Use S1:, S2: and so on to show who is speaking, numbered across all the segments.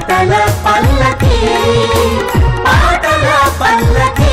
S1: పాటల పల్లకి పాటల పల్లకి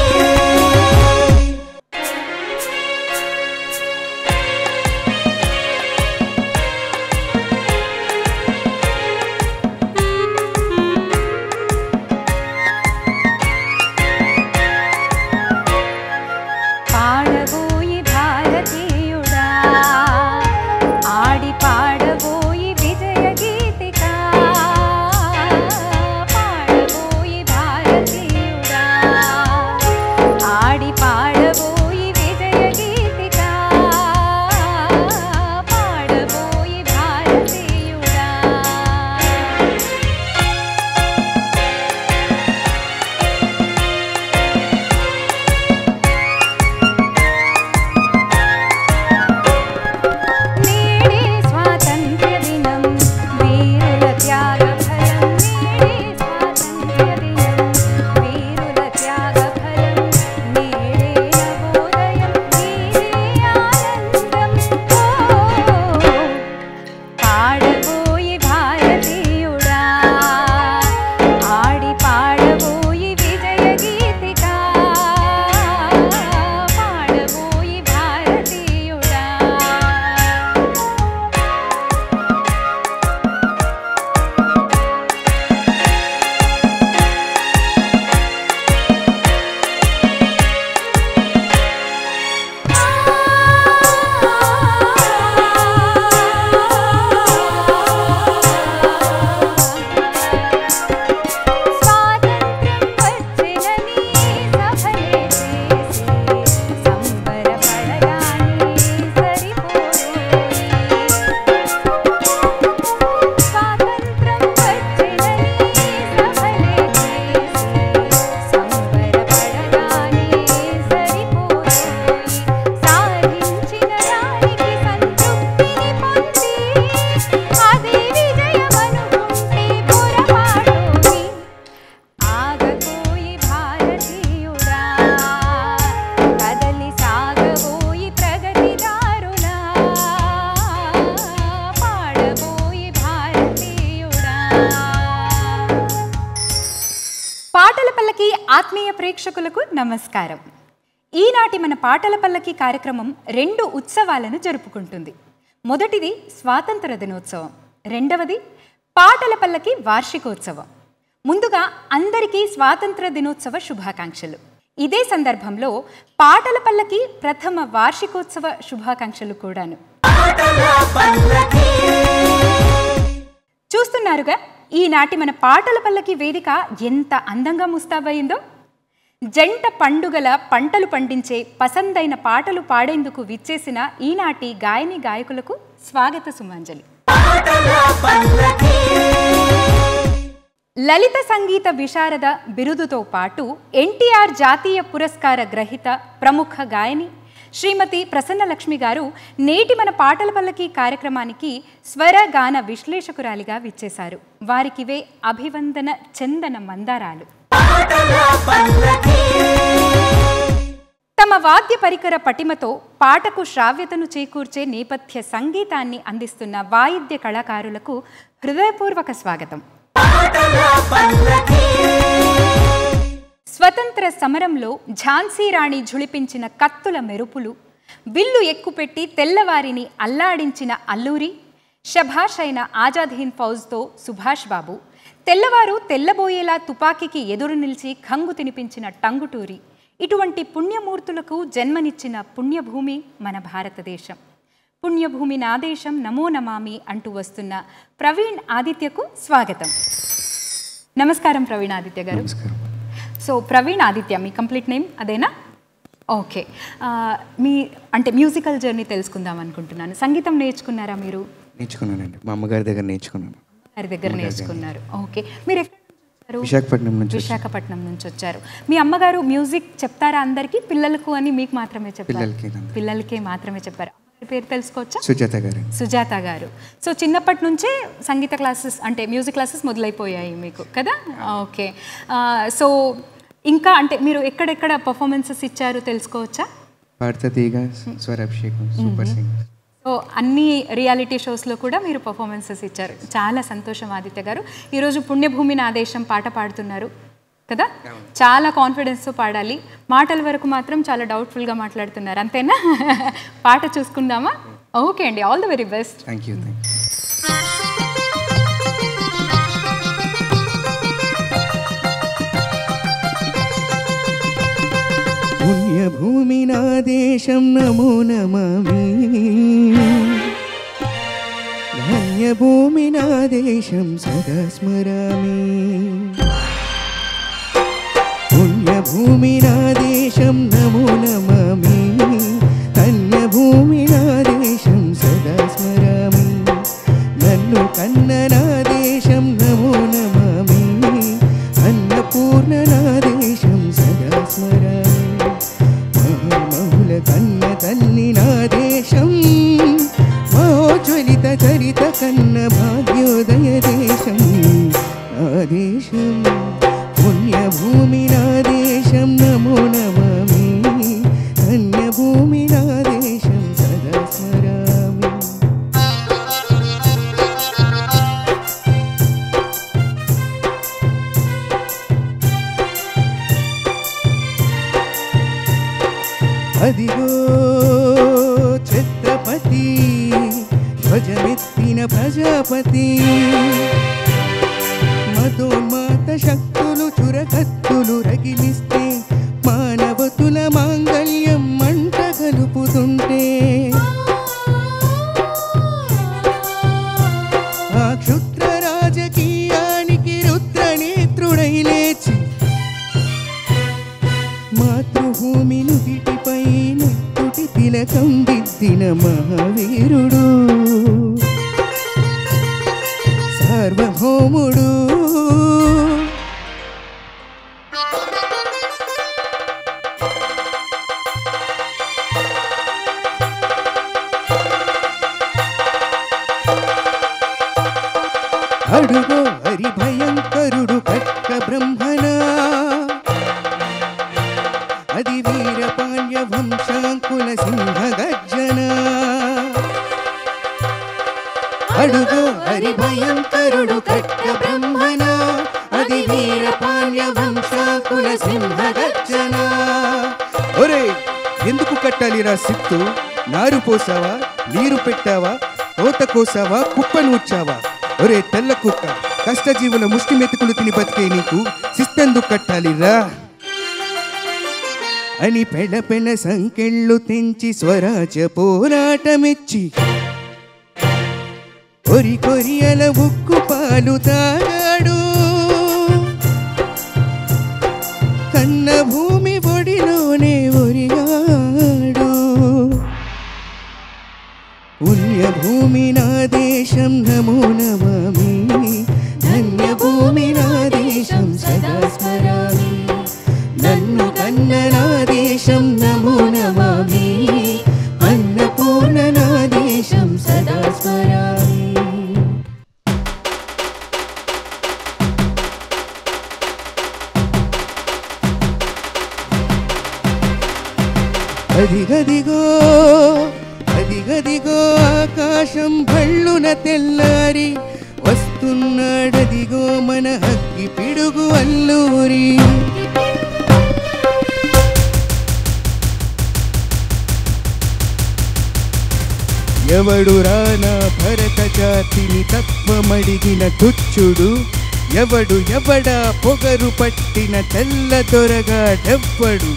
S2: ఆత్మీయ ప్రేక్షకులకు నమస్కారం. ఈనాటి మన పాటల పల్లకి కార్యక్రమం 2 ఉత్సవాలను జరుపుకుంటుంది. మొదటిది స్వాతంత్ర దినోత్సవం, రెండవది పాటల పల్లకి వార్షికోత్సవం. ముందుగా అందరికీ స్వాతంత్ర దినోత్సవ శుభాకాంక్షలు. ఇదే సందర్భంలో పాటల పల్లకి ప్రథమ వార్షికోత్సవ శుభాకాంక్షలు కూడాను. చూస్తున్నారుగా ఈనాటి మన పాటల పల్లకి వేదిక ఎంత అందంగా ముస్తాబయిందో. జంట పండుగల పంటలు పండించే పసందైన పాటలు పాడేందుకు విచ్చేసిన ఈనాటి గాయని గాయకులకు స్వాగత సుమాంజలి. లలిత సంగీత విశారద బిరుదుతో పాటు ఎన్టీఆర్ జాతీయ పురస్కార గ్రహీత ప్రముఖ గాయని శ్రీమతి ప్రసన్నలక్ష్మి గారు నేటి మన పాటల పల్లకి కార్యక్రమానికి స్వర గాన విశ్లేషకురాలిగా విచ్చేశారు. వారికివే అభివందన చందన మందారాలు. తమ వాద్య పరికర పటిమతో పాటకు శ్రావ్యతను చేకూర్చే నేపథ్య సంగీతాన్ని అందిస్తున్న వాయిద్య కళాకారులకు హృదయపూర్వక స్వాగతం. స్వతంత్ర సమరంలో ఝాన్సీ రాణి ఝుళిపించిన కత్తుల మెరుపులు, విల్లు ఎక్కుపెట్టి తెల్లవారిని అల్లాడించిన అల్లూరి, షభాష్ అయిన ఆజాద్ హింద్ ఫౌజ్తో సుభాష్ బాబు, తెల్లవారు తెల్లబోయేలా తుపాకీకి ఎదురు నిలిచి ఖంగు తినిపించిన టంగుటూరి, ఇటువంటి పుణ్యమూర్తులకు జన్మనిచ్చిన పుణ్యభూమి మన భారతదేశం. పుణ్యభూమి నా దేశం నమో నమామి అంటూ వస్తున్న ప్రవీణ్ ఆదిత్యకు స్వాగతం. నమస్కారం ప్రవీణ్ ఆదిత్య గారు. సో ప్రవీణ్ ఆదిత్య మీ కంప్లీట్ నేమ్ అదేనా? ఓకే. మీ అంటే మ్యూజికల్ జర్నీ తెలుసుకుందాం అనుకుంటున్నాను. సంగీతం నేర్చుకున్నారా మీరు?
S3: నేర్చుకున్నానండి, మా అమ్మగారి దగ్గర నేర్చుకున్నాను.
S2: గారి దగ్గర నేర్చుకున్నారు. ఓకే. మీరు ఎక్కడ వచ్చారు? విశాఖపట్నం నుంచి వచ్చారు. మీ అమ్మగారు మ్యూజిక్ చెప్తారా అందరికీ, పిల్లలకు అని మీకు మాత్రమే చెప్పారు? పిల్లలకే మాత్రమే చెప్పారు. పేరు తెలుసుకోవచ్చా? సుజాత గారు. సో చిన్నప్పటి నుంచే సంగీత క్లాసెస్ అంటే మ్యూజిక్ క్లాసెస్ మొదలైపోయాయి మీకు కదా? ఓకే. సో ఇంకా అంటే మీరు ఎక్కడెక్కడ పర్ఫార్మెన్సెస్ ఇచ్చారు తెలుసుకోవచ్చా?
S3: సో
S2: అన్ని రియాలిటీ షోస్లో కూడా మీరు పర్ఫార్మెన్సెస్ ఇచ్చారు. చాలా సంతోషం ఆదిత్య గారు. ఈరోజు పుణ్యభూమి నా దేశం పాట పాడుతున్నారు కదా, చాలా కాన్ఫిడెన్స్తో పాడాలి. మాటల వరకు మాత్రం చాలా డౌట్ఫుల్గా మాట్లాడుతున్నారు, అంతేనా? పాట చూసుకుందామా? ఓకే అండి, all the very best.
S3: Thank you. పుణ్యభూమి నా దేశం నమో నమామి, ధన్యభూమి నా దేశం సదా స్మరామి. పుణ్యభూమి నా దేశం నమో నమామి, ధన్యభూమి నా దేశం సదా స్మరామి. నన్ను కన్న నా దేశం నమో నమామి, అన్నపూర్ణ నా దేశం సదా స్మరామి. మహుల కన్న తల్లి నా దేశం, మహోజ్వలిత చరిత కన్న భాగ్యోదయ దేశం నా దేశం. పుణ్యభూమి నా దేశం నమో నమామి, ధన్యభూమి నా దేశం సదా స్మరామి. అదిగో ఛత్రపతి, ధ్వజమెత్తిన ప్రజాపతి. మతోన్మాత శక్తులు చురకత్తులు రగిలిస్తే, మానవతుల మాంగళ్యం మంట కలుపుతుంటే, ఆ క్షుద్ర రాజకీయానికి రుద్రనేత్రుడై లేచి, మాతృభూమి నుదిటిపై నెత్తుటి తిలకం దిద్దిన మహావీరుడు, సార్వభౌముడు. అడుగో హరిభయంకరుడు కట్క బ్రహ్మణ, అది వీరపాండ్య వంశాంకుల సింహ గర్జన. అడుగో హరిభయంకరుడు కట్క బ్రహ్మణ, అది వీరపాండ్య వంశాంకుల సింహ గర్జన. ఒరే, ఎందుకు కట్టాలిరా సిత్తు? నారు పోసావా, నీరు పెట్టావా, తోత కోసావా, కుప్పనూర్చావా? ఒరే తెల్ల కుక్క, కష్టజీవుల ముష్టి మెతుకులు తిని బతికే నీకు శిస్తెందుకు కట్టాలిరా అని పెళ్ళపెన సంకెళ్ళు తెంచి స్వరాజ్య పోరాటమిచ్చి, కొరి కొరియల ఉక్కు పాలు తాగాడు. కన్న భూమి ఒడిలోనే ఒరిగాడు. పుణ్యభూమి నా దేశం నమో నమామి, ధన్యభూమి నా దేశం సదా స్మరామి. నన్ను కన్న నా దేశం నమో నమామి, అన్నపూర్ణ నా దేశం సదా స్మరామి. అదిగదిగో అదిగదిగో ఆకాశం భళ్ళున తెల్లారి, వస్తున్నాడదిగో మన అగ్గి పిడుగు అల్లూరి. ఎవడు రానా భరత జాతిని తత్వమడిగిన తుచ్చుడు, ఎవడు ఎవడా పొగరు పట్టిన తెల్ల దొరగాడెవ్వడు.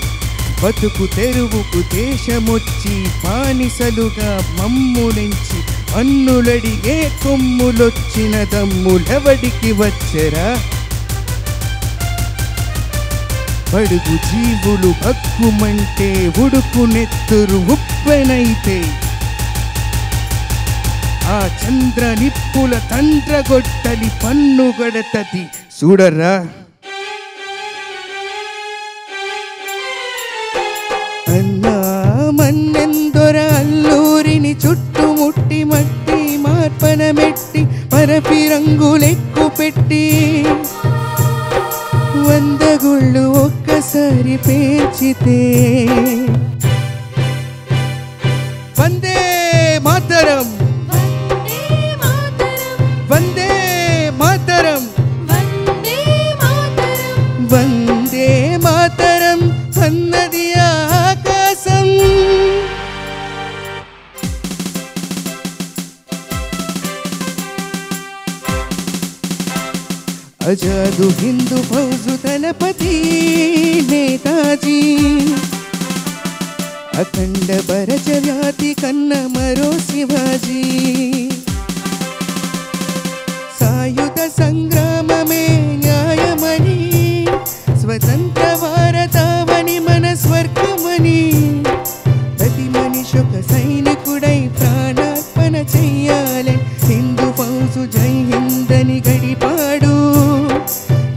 S3: బతుకు తెరువుకు దేశమొచ్చి బానిసలుగా మమ్మునించి, అన్నులడిగే కొమ్ములొచ్చిన దమ్ములెవడికి వచ్చరా? పడుగు జీవులు హక్కుమంటే, ఉడుకు నెత్తురు ఉప్పెనైతే, ఆ చంద్ర నిప్పుల తండ్రగొట్టలి పన్నుగడతది చూడర్రా. అన్నా మన్నెందొర అల్లూరిని చుట్టుముట్టి మట్టి మార్పన మెట్టి, పరపి రంగులెక్కు పెట్టి, 100 గుళ్ళు ఒక్కసారి పేర్చితే, వందే మాతరం. మాతరం వందే మాతరం వందే మాతరం అన్నది ఆకాశం. ఆజాదు హిందూ ఫౌజు దళపతి నేతాజీ అఖండ భరత వ్యాధి కన్న మరో శివాజీ సాయుధ సంగ్రామమే న్యాయమని స్వతంత్ర భారతావని మన స్వర్గమని ప్రతి మనిషి ఒక సైనికుడై ప్రాణార్పణ చెయ్యాలి. హిందూ ఫౌజు జై హిందని గడిపాడు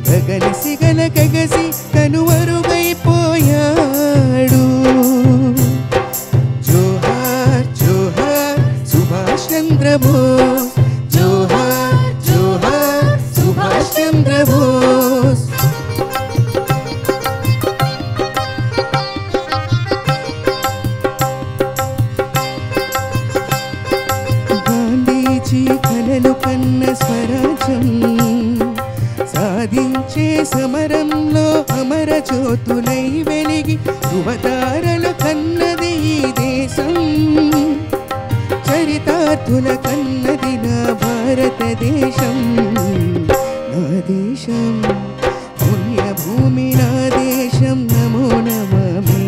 S3: గగనసి గలగసి కనువరుగైపోయాడు. జోహార్ జోహార్ సుభాష్ చంద్ర బోస్ జోహార్ జోహార్ సుభాష్ చంద్ర బోస్. గాంధీజీ కలలు కన్న స్వరాజ్యం సాధించే సమరంలో అమర జ్యోతులై వెలిగి ధృవతారలు కన్నది ఈ దేశం. చరితార్థుల కన్నది నా భారతదేశం. నా దేశం పుణ్యభూమి నా దేశం నమో నమామి.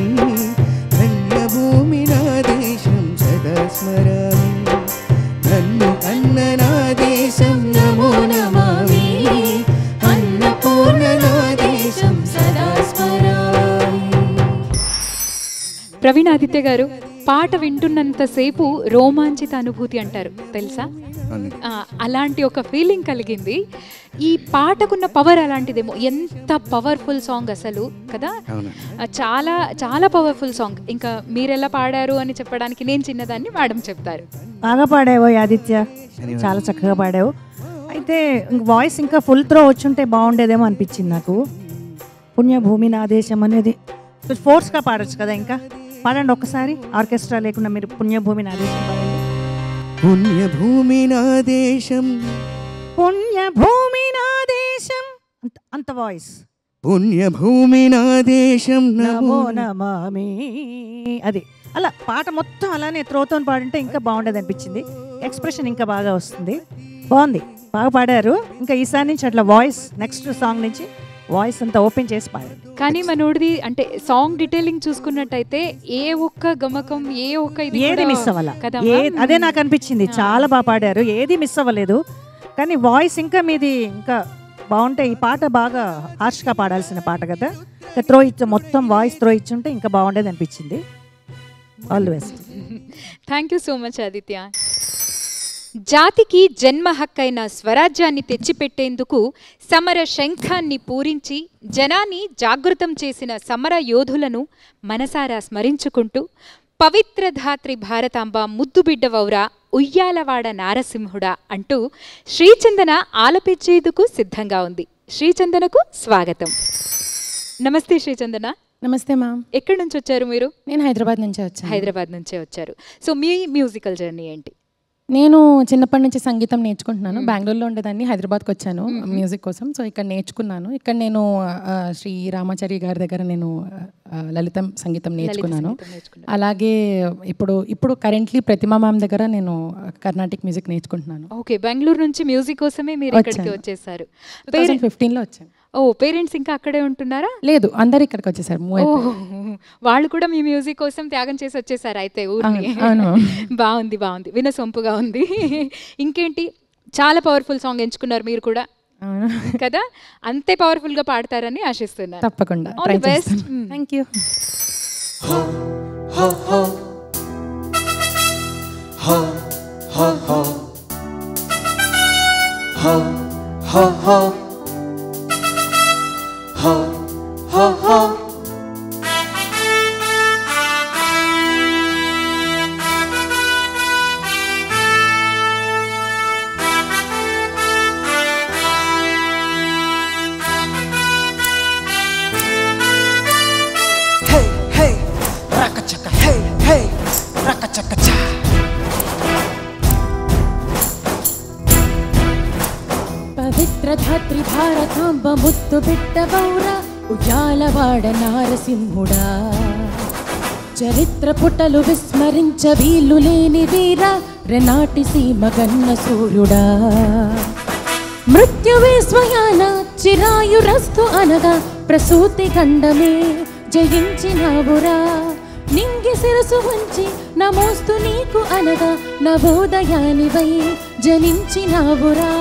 S3: ధన్యభూమి నా దేశం సదా స్మరామి. నన్ను కన్న నా దేశం నమో నమామి.
S2: ప్రవీణ్ ఆదిత్య గారు, పాట వింటున్నంతసేపు రోమాంచిత అనుభూతి అంటారు తెలుసా? అలాంటి ఒక ఫీలింగ్ కలిగింది. ఈ పాటకున్న పవర్ అలాంటిదేమో. ఎంత పవర్ఫుల్ సాంగ్ అసలు కదా, చాలా చాలా పవర్ఫుల్ సాంగ్. ఇంకా మీరెలా పాడారు అని చెప్పడానికి నేను చిన్నదాన్ని, మేడం చెప్తారు.
S4: బాగా పాడావు ఆదిత్య, చాలా చక్కగా పాడావు. అయితే వాయిస్ ఇంకా ఫుల్ త్రో వచ్చుంటే బాగుండేదేమో అనిపించింది నాకు. పుణ్యభూమి నా దేశం అనేది ఫోర్స్గా పాడచ్చు కదా. ఇంకా పాడండి ఒక్కసారి, ఆర్కెస్ట్రా లేకుండా మీరు పుణ్యభూమి నా దేశం పాడండి.
S3: పుణ్యభూమి నా దేశం
S4: పుణ్యభూమి నా దేశం అంత వాయిస్.
S3: పుణ్యభూమి నా దేశం
S4: నమో నమామి. అది అలా పాట మొత్తం అలానే త్రోతో పాడింటే ఇంకా బాగుండేది అనిపించింది. ఎక్స్ప్రెషన్ ఇంకా బాగా వస్తుంది. బాగుంది, బాగా పాడారు. ఇంకా ఈసారి నుంచి అట్లా వాయిస్ నెక్స్ట్ సాంగ్ నుంచి వాయిస్ అంతా ఓపెన్ చేసి పాడండి.
S2: కానీ మనోడిది అంటే సాంగ్ డీటెయిలింగ్ చూసుకున్నట్టయితే ఏ ఒక్క గమకం ఏ ఒక్క
S4: ఏది మిస్ అవ్వాల కదా. అదే నాకు అనిపించింది, చాలా బాగా పాడారు, ఏది మిస్ అవ్వలేదు. కానీ వాయిస్ ఇంకా మీది ఇంకా బాగుంటే ఈ పాట బాగా హార్ష్గా పాడాల్సిన పాట కదా. త్రో ఇచ్చి మొత్తం వాయిస్ త్రో ఇచ్చుంటే ఇంకా బాగుండేది అనిపించింది. All the best.
S2: Thank you so much Aditya. జాతికి జన్మ హక్కైన స్వరాజ్యాన్ని తెచ్చిపెట్టేందుకు సమర శంఖాన్ని పూరించి జనాన్ని జాగృతం చేసిన సమర యోధులను మనసారా స్మరించుకుంటూ పవిత్ర ధాత్రి భారతాంబ ముద్దుబిడ్డవౌరా ఉయ్యాలవాడ నారసింహుడా అంటూ శ్రీచందన ఆలపించేందుకు సిద్ధంగా ఉంది. శ్రీచందనకు స్వాగతం. నమస్తే శ్రీచందన.
S5: నమస్తే మ్యామ్.
S2: ఎక్కడి నుంచి వచ్చారు మీరు?
S5: నేను హైదరాబాద్ నుంచే వచ్చాను.
S2: హైదరాబాద్ నుంచే వచ్చారు. సో మీ మ్యూజికల్ జర్నీ ఏంటి?
S5: నేను చిన్నప్పటి నుంచి సంగీతం నేర్చుకుంటున్నాను. బెంగళూరులో ఉండేదాన్ని, హైదరాబాద్కి వచ్చాను మ్యూజిక్ కోసం. సో ఇక్కడ నేర్చుకున్నాను. ఇక్కడ నేను శ్రీ రామాచారి గారి దగ్గర నేను లలితం సంగీతం నేర్చుకున్నాను. అలాగే ఇప్పుడు కరెంట్లీ ప్రతిమా మ్యామ్ దగ్గర నేను కర్ణాటిక్ మ్యూజిక్ నేర్చుకుంటున్నాను.
S2: ఓకే, బెంగళూరు నుంచి మ్యూజిక్ కోసమే మీరు ఇక్కడికి వచ్చేసారు.
S5: 2015లో వచ్చాను.
S2: ఓ, పేరెంట్స్ ఇంకా అక్కడే ఉంటున్నారా?
S5: లేదు, అందరు ఇక్కడికి వచ్చేసారు.
S2: వాళ్ళు కూడా మీ మ్యూజిక్ కోసం త్యాగం చేసి వచ్చేసారు అయితే ఊరిని. బాగుంది, బాగుంది, వినసొంపుగా ఉంది. ఇంకేంటి, చాలా పవర్ఫుల్ సాంగ్ ఎంచుకున్నారు మీరు కూడా కదా. అంతే పవర్ఫుల్ గా పాడతారని ఆశిస్తున్నాను.
S5: తప్పకుండా. Thank you. భారతాంబ ముద్దు బిడ్డ బౌర ఉయ్యాలవాడ నారసింహుడా చరిత్ర పుటలు విస్మరించ వీలు లేని వీర రెనాటి సీమగన్న సూర్యుడా మృత్యువే స్వయాన చిరాయురస్తు అనగా ప్రసూతి ఖండమే జయించినవురా నింగి శిరసు వంచి నమోస్తు నీకు అనగా నవోదయానివై జనించినవురా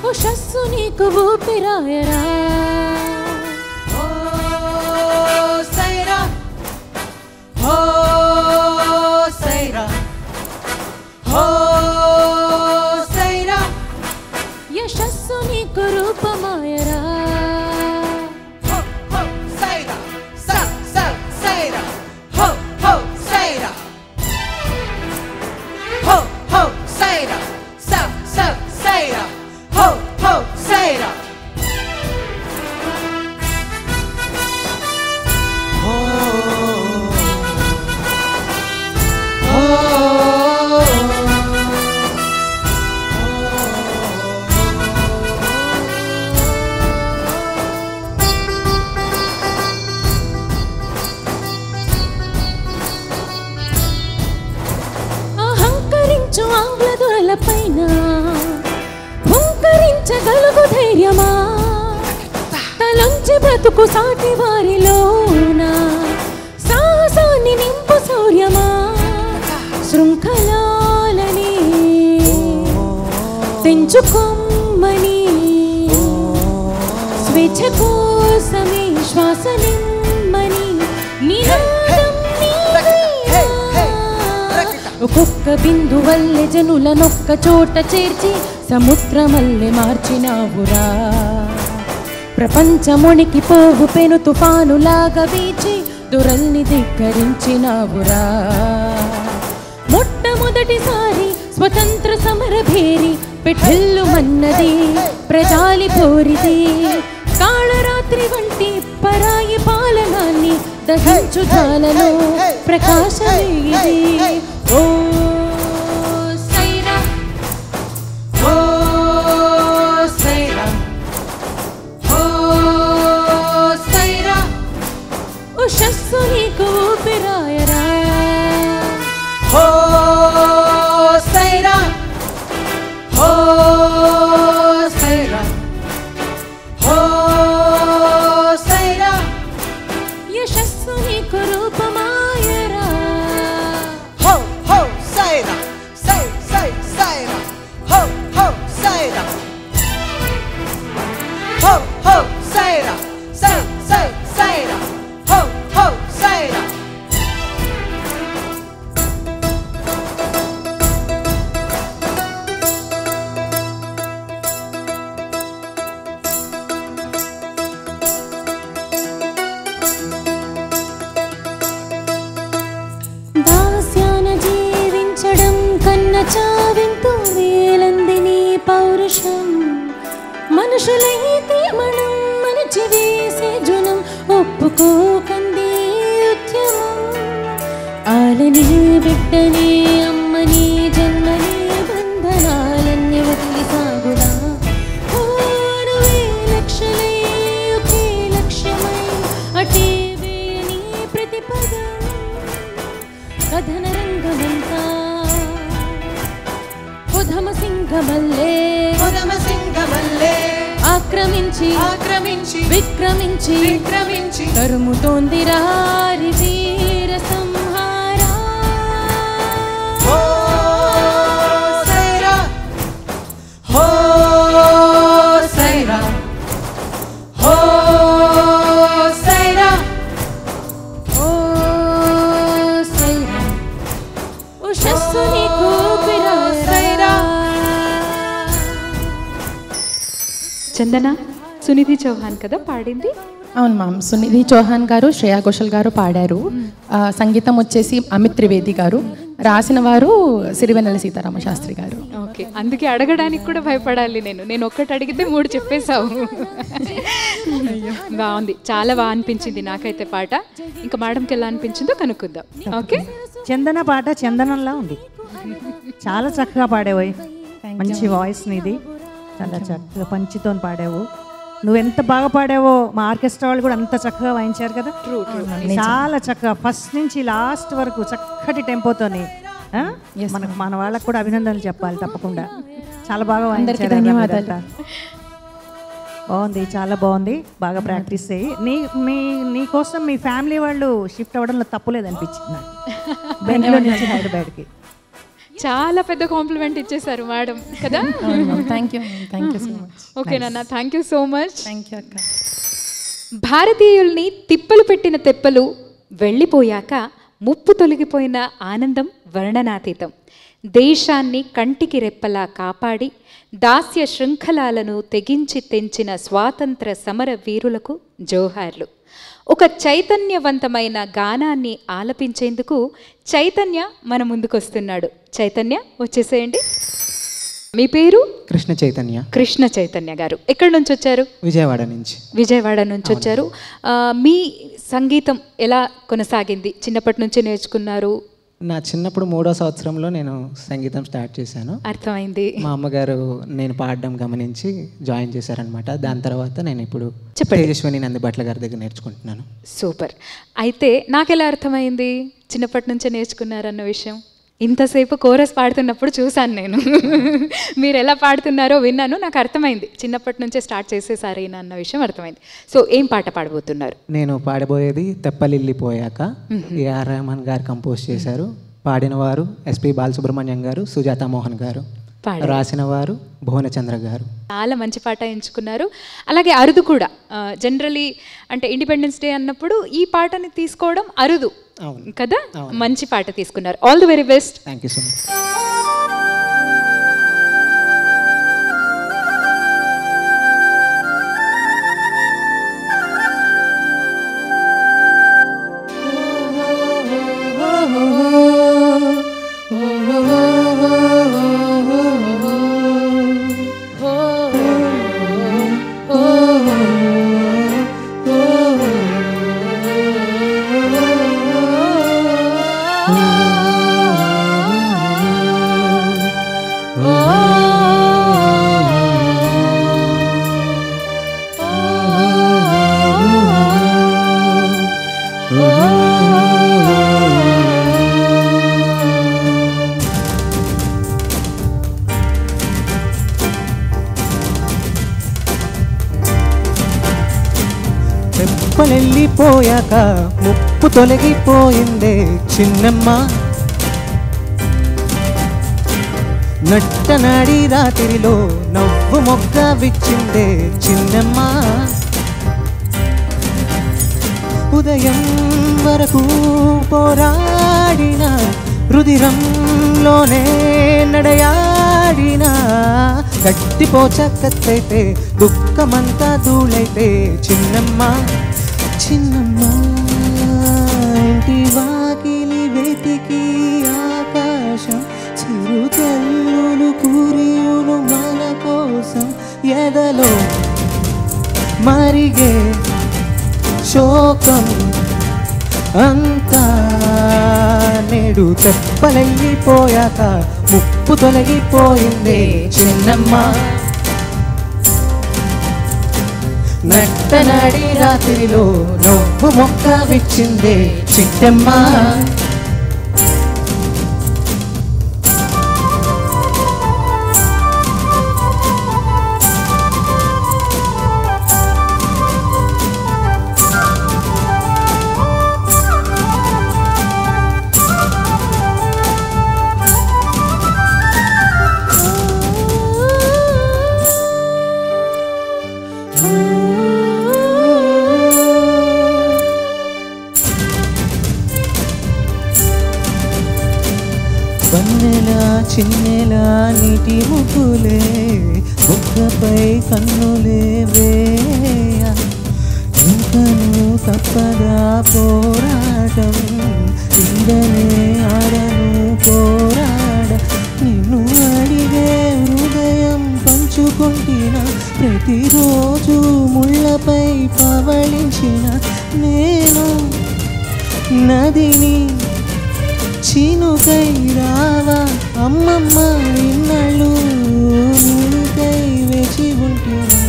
S5: ఉషస్సు నీకు ఊపిరాయరా యశస్సు నీకు రూపమాయరా పైన హుంకరించగలుగు ధైర్యమా తలంచి బ్రతుకు సాటి వారిలోన సాహసాన్ని నింపు శౌర్యమా శృంఖలాలని తెంచుకొమ్మని స్వేచ్ఛ కోసమే శ్వాస నిమ్మని నినాదం ఒక్కొక్క బిందు వల్లే జనులనొక్క చోట చేర్చి సముద్రమల్లె మార్చినావురా ప్రపంచమునికి పోవు పెను తుఫానులాగా వీచి దురల్ని ధిక్కరించినావురా మొట్టమొదటిసారి స్వతంత్ర సమర భేరి పెఠిల్లు మన్నది ప్రజాలి పోరిది కాళరాత్రి వంటి పరాయి పాలనాన్ని దహించు జాలలో ప్రకాశమేది ఓ సైరా ఓ సైరా ఓ సైరా ఉషస్సు నీకు ఊపిరాయరా
S1: ఓ సైరా ఓ సైరా ఓ సైరా
S5: యశస్సు నీకు రూపమాయరా
S1: హో హో సైరా సై సై సైరా హో హో సైరా హో హో సైరా సై సై సైరా హో హో సైరా
S5: చావింతు వేలందిని పౌరుషం మనుషులైతే మనం మనిచి వేసే జునం ఒప్పుకోకంది ఉద్యమం ఆలని బిడ్డని అమ్మని జన్మని బంధనాలన్నీ వదిలి సాగులా ఓడువే లక్షలై ఒకే లక్ష్యమై అటే వేయని ప్రతిపదం కథన రంగమంతా
S1: సింగమల్లే
S5: ఆక్రమించి విక్రమించి తరుముతోంది రారి వీర సంహారా
S1: హో సైరా హో సైరా హో సైరా
S5: ఓ సైరా ఉషస్సు నీకు ఊపిరాయరా
S2: చందన సునిధి చౌహాన్ కదా పాడింది?
S5: అవును మ్యామ్, సునిధి చౌహాన్ గారు, శ్రేయా ఘోషల్ గారు పాడారు. సంగీతం వచ్చేసి అమిత్ త్రివేది గారు, రాసిన వారు సిరివెన్నెల సీతారామ శాస్త్రి గారు.
S2: ఓకే. ఓకే, అందుకే అడగడానికి కూడా భయపడాలి. నేను ఒక్కటి అడిగితే 3 చెప్పేశావు. బాగుంది, చాలా బాగా అనిపించింది నాకైతే పాట. ఇంకా మేడంకి ఎలా అనిపించిందో కనుక్కుందాం. ఓకే,
S4: చందన పాట చందనంలా ఉంది, చాలా చక్కగా పాడావు. మంచి వాయిస్ నీది, చాలా చక్కగా పంచితో పాడావు. నువ్వెంత బాగా పాడావో మా ఆర్కెస్ట్రా వాళ్ళు కూడా అంత చక్కగా వాయించారు కదా. చాలా చక్కగా ఫస్ట్ నుంచి లాస్ట్ వరకు చక్కటి టెంపోతోని. మనకు మన వాళ్ళకు కూడా అభినందనలు చెప్పాలి తప్పకుండా. చాలా బాగా వాయించారు. ధన్యవాదాలు. బాగుంది, చాలా బాగుంది. బాగా ప్రాక్టీస్ చేయి. నీ కోసం మీ ఫ్యామిలీ వాళ్ళు షిఫ్ట్ అవ్వడంలో తప్పులేదనిపించింది నాకు, బెంగళూరు నుంచి హైదరాబాద్కి.
S2: చాలా పెద్ద కాంప్లిమెంట్ ఇచ్చేసారు మేడం కదా.
S5: Thank you so much.
S2: Okay నాన్న, thank you so much.
S5: Thank you అక్క.
S2: భారతీయుల్ని తిప్పలు పెట్టిన తెప్పలు వెళ్ళిపోయాక ముప్పు తొలగిపోయిన ఆనందం వర్ణనాతీతం. దేశాన్ని కంటికి రెప్పలా కాపాడి దాస్య శృంఖలాలను తెగించి తెంచిన స్వాతంత్ర సమర వీరులకు జోహార్లు. ఒక చైతన్యవంతమైన గానాన్ని ఆలపించేందుకు చైతన్య మన ముందుకొస్తున్నాడు. చైతన్య వచ్చేసేయండి. మీ పేరు?
S6: కృష్ణ చైతన్య.
S2: కృష్ణ చైతన్య గారు ఎక్కడి నుంచి వచ్చారు?
S6: విజయవాడ నుంచి.
S2: విజయవాడ నుంచి వచ్చారు. మీ సంగీతం ఎలా కొనసాగింది? చిన్నప్పటి నుంచి నేర్చుకున్నారు?
S6: నా చిన్నప్పుడు 3వ సంవత్సరంలో నేను సంగీతం స్టార్ట్ చేశాను.
S2: అర్థమైంది.
S6: మా అమ్మగారు నేను పాడడం గమనించి జాయిన్ చేశారనమాట. దాని తర్వాత నేను ఇప్పుడు తేజస్విని నందిబట్ల గారి దగ్గర నేర్చుకుంటున్నాను.
S2: సూపర్. అయితే నాకెలా అర్థమైంది చిన్నప్పటి నుంచే నేర్చుకున్నారన్న విషయం? ఇంతసేపు కోరస్ పాడుతున్నప్పుడు చూశాను నేను. మీరు ఎలా పాడుతున్నారో విన్నాను, నాకు అర్థమైంది. చిన్నప్పటి నుంచే స్టార్ట్ చేసేసారైనా అన్న విషయం అర్థమైంది. సో ఏం పాట పాడబోతున్నారు?
S6: నేను పాడబోయేది తెప్పలిల్లిపోయాక. ఏఆర్ రెహమాన్ గారు కంపోజ్ చేశారు. పాడిన వారు ఎస్పి బాలసుబ్రహ్మణ్యం గారు, సుజాత మోహన్ గారు. రాసిన వారు భువనచంద్ర గారు.
S2: చాలా మంచి పాట ఎంచుకున్నారు. అలాగే అరుదు కూడా. జనరలీ అంటే ఇండిపెండెన్స్ డే అన్నప్పుడు ఈ పాటని తీసుకోవడం అరుదు కదా. మంచి పాట తీసుకున్నారు. All the very best.
S6: Thank you so much. తెప్పలెళ్ళిపోయాక ముప్పు తొలగిపోయిందే చిన్నమ్మ. నట్టనాడి రాత్రిలో నవ్వు మొగ్గ విచ్చిందే చిన్నమ్మ. ఉదయం వరకు పోరాడిన రుదిరంలోనే నడయాడిన గట్టిపోచ కత్తైతే దుఃఖమంతా ధూళైతే చిన్నమ్మ. చిన్నమ్మ ఇంటి వాకిలి వెతికి ఆకాశం చిరు తెల్లులు కురియులు మన కోసం ఎదలో మరిగే శోకం అంతా నేడు తెప్పలెళ్ళిపోయాక ముప్పు తొలగిపోయిందే చిన్నమ్మ. నట్టనాడి రాత్రిలో నవ్వు మొక్క విచ్చిందే చిట్టమ్మ. వన్నెలా చిన్నెలా నీటి ముగ్గులే బుగ్గపై కన్నులే వేయ. ఇంకను తప్పగా పోరాటం ఇందనే ఆడను పోరాడ. నిన్ను అడిగే ఇకపై పవళించిన నేను నదిని చినుకై రావా అమ్మమ్మ ఇన్నాళ్ళు నీకై వేచి ఉంటున్నా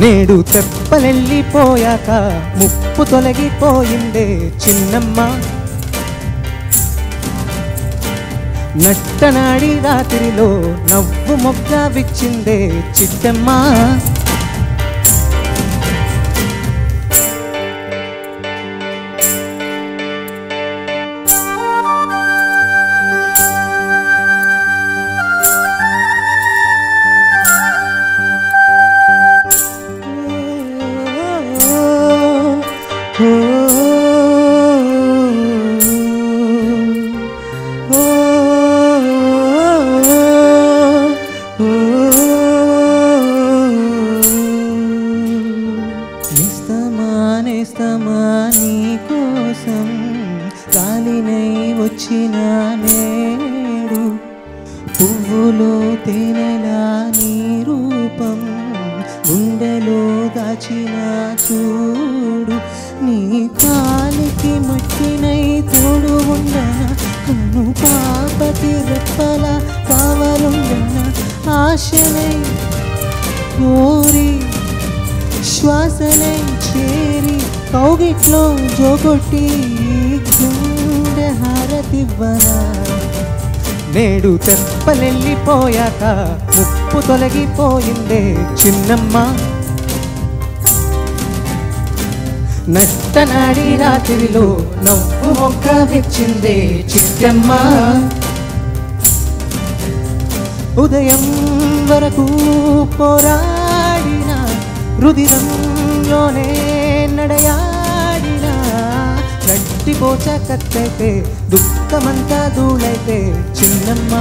S6: నేడు తెప్పలెళ్ళిపోయాక ముప్పు తొలగిపోయిందే చిన్నమ్మ నట్టనాడి రాత్రిలో నవ్వు మొగ్గ విచ్చిందే చిట్టమ్మ శ్వాసనై చేరి కౌగిట్లో జోగొట్టి గుండె హారతివ్వనా నేడు తెప్పలెళ్ళిపోయాక ముప్పు తొలగిపోయిందే చిన్నమ్మ నట్టనాడి రాత్రిలో నవ్వు మొగ్గ విచ్చిందే చిట్టమ్మ ఉదయం వరకు పోరాడిన రుదిరంలోనే నడయాడిన గట్టిపోచ కత్తైతే దుఃఖమంతా ధూళైతే చిన్నమ్మ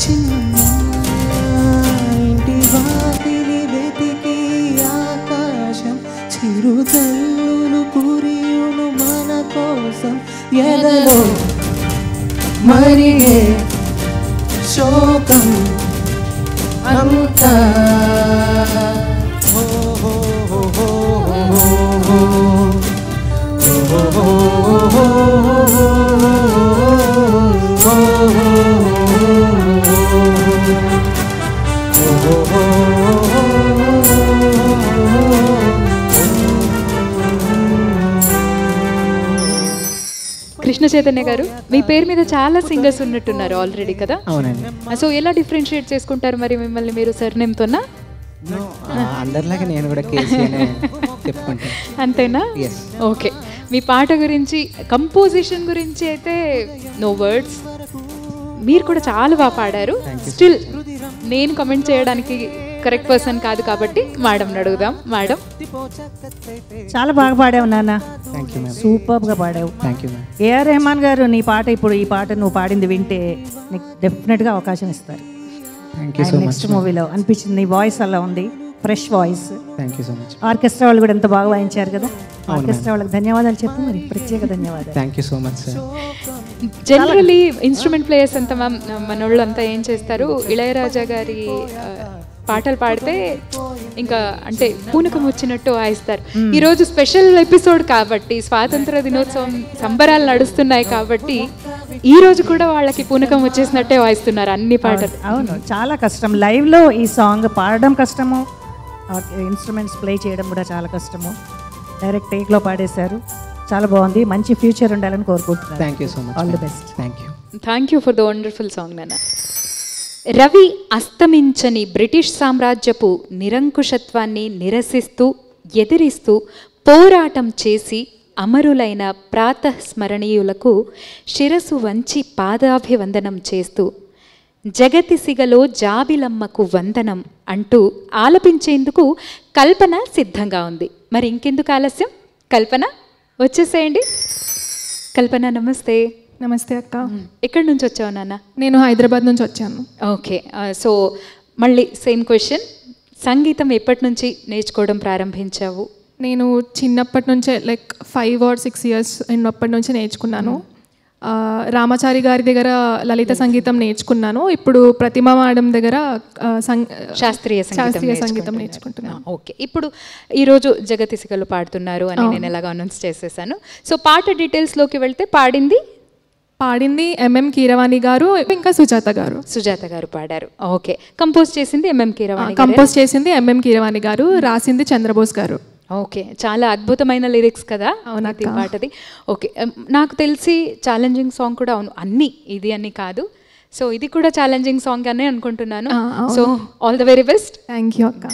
S6: చిన్నమ్మ ఇంటి వాకిలి వెతికి ఆకాశం చిరుతల్లులు కురియును మన కోసం ఎదలో మరిగే శోకం అంతా
S2: కృష్ణ చైతన్య గారు, మీ పేరు మీద చాలా సింగర్స్ ఉన్నట్టున్నారు ఆల్రెడీ కదా?
S6: అవునండి.
S2: సో ఎలా డిఫరెన్షియేట్ చేసుకుంటారు మరి మిమ్మల్ని మీరు సర్నేమ్ తోనా?
S6: అందరిలాగా నేను కూడా కేసీ అనే చెప్పుకుంటాను.
S2: అంతేనా? ఓకే. మీ పాట గురించి, కంపోజిషన్ గురించి అయితే నో వర్డ్స్. మీరు కూడా చాలా బాగా పాడారు. స్టిల్ నేను కమెంట్ చేయడానికి కరెక్ట్ పర్సన్ కాదు కాబట్టి మేడం అడుగుదాం. మేడం,
S4: చాలా బాగా పాడావు నాన్న,
S6: థ్యాంక్ యూ మ్యామ్.
S4: సూపర్గా పాడావు.
S6: Thank you ma'am.
S4: A R Rahman గారు నీ పాట ఇప్పుడు ఈ పాట నువ్వు పాడింది వింటే నీకు డెఫినెట్గా అవకాశం ఇస్తారు.
S6: Thank you so much.
S4: Next మూవీలో అనిపించింది నీ వాయిస్ అలా ఉంది, fresh voice.
S6: Thank you so much.
S4: Orchestra వాళ్ళు కూడా ఎంత బాగా వాయించారు కదా. ఆర్కెస్ట్రా వాళ్ళకి ధన్యవాదాలు చెప్పు మరి, ప్రత్యేక ధన్యవాదాలు.
S6: Thank you so much sir.
S2: Generally instrument players అంతా మనోళ్ళు అంతా ఏం చేస్తారు, ఇళయరాజా గారి పాటలు పాడితే ఇంకా అంటే పూనకం వచ్చినట్టు వాయిస్తారు. ఈరోజు స్పెషల్ ఎపిసోడ్ కాబట్టి, స్వాతంత్ర దినోత్సవం సంబరాలు నడుస్తున్నాయి కాబట్టి ఈ రోజు కూడా వాళ్ళకి పూనకం వచ్చేసినట్టే వాయిస్తున్నారు అన్ని పాటలు.
S4: అవును, చాలా కష్టం. లైవ్లో ఈ సాంగ్ పాడడం కష్టము, ఇన్స్ట్రుమెంట్స్ ప్లే చేయడం కూడా చాలా కష్టము. డైరెక్ట్ టేక్లో పాడేశారు, చాలా బాగుంది. మంచి ఫ్యూచర్ ఉండాలని కోరుకుంటున్నాను.
S6: Thank you so much.
S4: All the best.
S6: Thank you.
S2: Thank you for the wonderful song నాన్న. రవి అస్తమించని బ్రిటిష్ సామ్రాజ్యపు నిరంకుశత్వాన్ని నిరసిస్తూ ఎదిరిస్తూ పోరాటం చేసి అమరులైన ప్రాతస్మరణీయులకు శిరసు వంచి పాదాభివందనం చేస్తూ జగతి సిగలో జాబిలమ్మకు వందనం అంటూ ఆలపించేందుకు కల్పన సిద్ధంగా ఉంది. మరి ఇంకెందుకు ఆలస్యం, కల్పన వచ్చేసేయండి. కల్పన నమస్తే.
S7: నమస్తే అక్క.
S2: ఎక్కడి నుంచి వచ్చావు నాన్న?
S7: నేను హైదరాబాద్ నుంచి వచ్చాను.
S2: ఓకే. సో మళ్ళీ సేమ్ క్వశ్చన్, సంగీతం ఎప్పటి నుంచి నేర్చుకోవడం ప్రారంభించావు?
S7: నేను చిన్నప్పటి నుంచే లైక్ 5 or 6 years ఉన్నప్పటి నుంచి నేర్చుకున్నాను. రామాచారి గారి దగ్గర లలిత సంగీతం నేర్చుకున్నాను. ఇప్పుడు ప్రతిమ మేడం దగ్గర శాస్త్రీయ సంగీతం నేర్చుకుంటున్నాను.
S2: ఓకే, ఇప్పుడు ఈరోజు జగతిసికలు పాడుతున్నారు అని నేను ఎలాగో అనౌన్స్ చేసేసాను. సో పాట డీటెయిల్స్లోకి వెళ్తే పాడింది
S7: ఎంఎం కీరవాణి గారు, ఇంకా సుజాత గారు పాడారు. ఓకే, కంపోజ్ చేసింది ఎంఎం కీరవాణి గారు, రాసింది చంద్రబోస్ గారు.
S2: ఓకే, చాలా అద్భుతమైన లిరిక్స్ కదా అవునది పాటది. ఓకే, నాకు తెలిసి ఛాలెంజింగ్ సాంగ్ కూడా అవును, అన్నీ ఇది అని కాదు, సో ఇది కూడా ఛాలెంజింగ్ సాంగ్ అని అనుకుంటున్నాను. So all the very best.
S7: Thank you అక్క.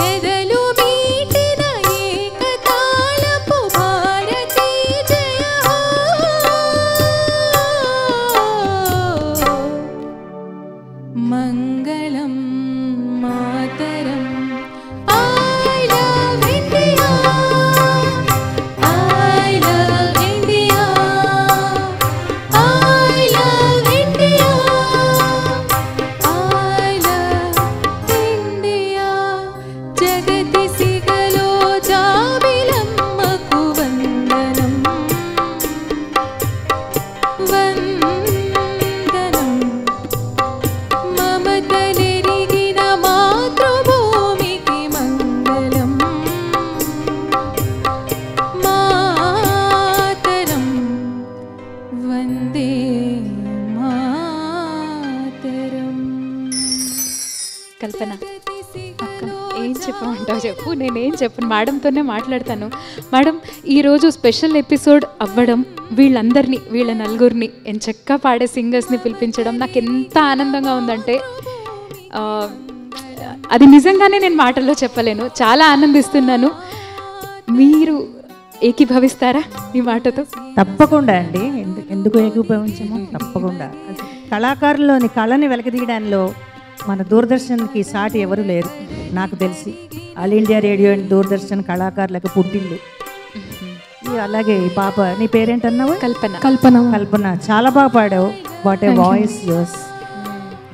S8: ఎదలు మీటిన ఏకతాళపు భారతీ
S2: ఏం చెప్పమంటావు చెప్పు. నేనేం చెప్పను, మేడంతోనే మాట్లాడతాను. మేడం, ఈరోజు స్పెషల్ ఎపిసోడ్ అవ్వడం, వీళ్ళందరినీ, వీళ్ళ నలుగురిని ఎంచక్కా పాడే సింగర్స్ని పిలిపించడం నాకు ఎంత ఆనందంగా ఉందంటే అది నిజంగానే నేను మాటల్లో చెప్పలేను. చాలా ఆనందిస్తున్నాను. మీరు ఏకీభవిస్తారా ఈ మాటతో?
S4: తప్పకుండా అండి. ఎందుకు ఏకీభవించము? తప్పకుండా. కళాకారుల్లోని కళని వెలకదీయడంలో మన దూరదర్శన్కి సాటి ఎవరు లేరు నాకు తెలిసి. All India radio and Doordarshan కళాకారులకు పుట్టిల్లు. అలాగే ఈ పాప, నీ పేరేంటన్నావు?
S7: కల్పన.
S4: కల్పన చాలా బాగా పాడావు. What a voice yours,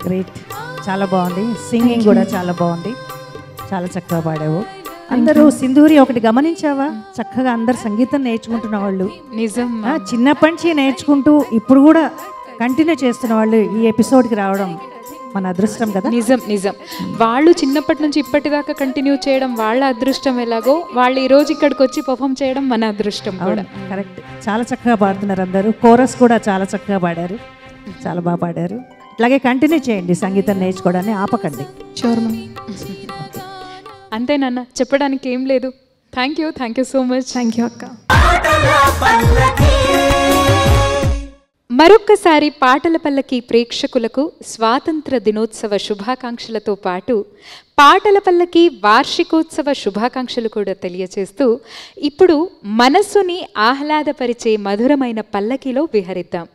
S4: great. చాలా బాగుంది. సింగింగ్ కూడా చాలా బాగుంది. చాలా చక్కగా పాడావు. అందరూ సింధూరి ఒకటి గమనించావా? చక్కగా అందరు సంగీతం నేర్చుకుంటున్న వాళ్ళు,
S2: నిజం
S4: చిన్నప్పటి నుంచి నేర్చుకుంటూ ఇప్పుడు కూడా కంటిన్యూ చేస్తున్న వాళ్ళు ఈ ఎపిసోడ్కి రావడం మన అదృష్టం కదా.
S2: నిజం నిజం. వాళ్ళు చిన్నప్పటి నుంచి ఇప్పటిదాకా కంటిన్యూ చేయడం వాళ్ళ అదృష్టం ఎలాగో, వాళ్ళు ఈ రోజు ఇక్కడికి వచ్చి పర్ఫామ్ చేయడం మన అదృష్టం కూడా.
S4: కరెక్ట్. చాలా చక్కగా పాడుతున్నారు అందరూ. కోరస్ కూడా చాలా చక్కగా పాడారు, చాలా బాగా పాడారు. ఇలాగే కంటిన్యూ చేయండి సంగీతం నేర్చుకోవడాన్ని, ఆపకండి.
S2: అంతేనన్న, చెప్పడానికి ఏం లేదు. Thank you so much.
S7: Thank you అక్క.
S2: మరొక్కసారి పాటల పల్లకి ప్రేక్షకులకు స్వాతంత్ర దినోత్సవ శుభాకాంక్షలతో పాటు పాటల పల్లకి వార్షికోత్సవ శుభాకాంక్షలు కూడా తెలియచేస్తూ ఇప్పుడు మనస్సుని ఆహ్లాదపరిచే మధురమైన పల్లకిలో విహరిద్దాం.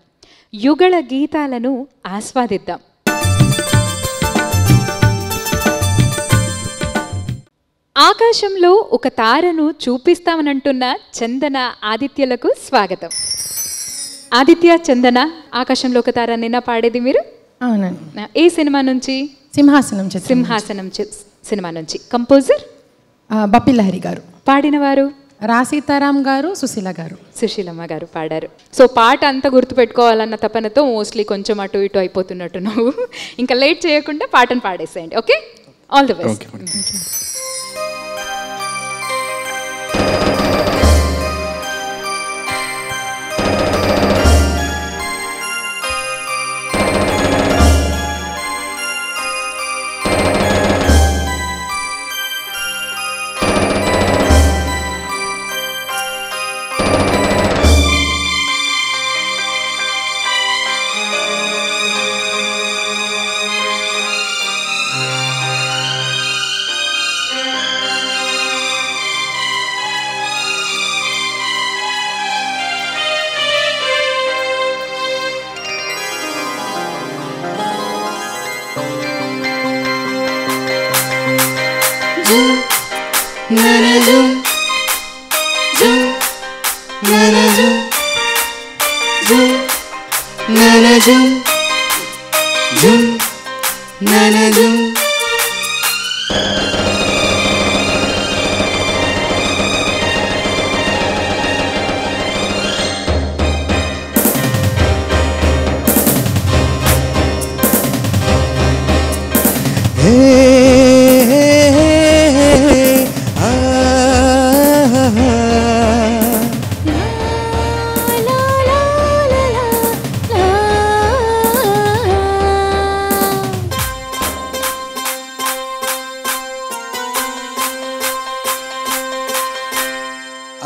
S2: యుగళ గీతాలను ఆస్వాదిద్దాం. ఆకాశంలో ఒక తారను చూపిస్తామనంటున్న చందన ఆదిత్యలకు స్వాగతం. ఆదిత్య, చందన, ఆకాశంలో ఒక తార నిన్న పాడేది మీరు?
S5: అవునండి.
S2: ఏ సినిమా నుంచి?
S5: సింహాసనం.
S2: సింహాసనం సినిమా నుంచి. కంపోజర్
S5: బప్పిలహరి గారు.
S2: పాడినవారు?
S5: రాసీతారాం గారు, సుశీల గారు.
S2: సుశీలమ్మ గారు పాడారు. సో పాట అంతా గుర్తుపెట్టుకోవాలన్న తపనతో మోస్ట్లీ కొంచెం అటు ఇటు అయిపోతున్నట్టు నువ్వు. ఇంకా లేట్ చేయకుండా పాటను పాడేసేయండి. Okay, all the best.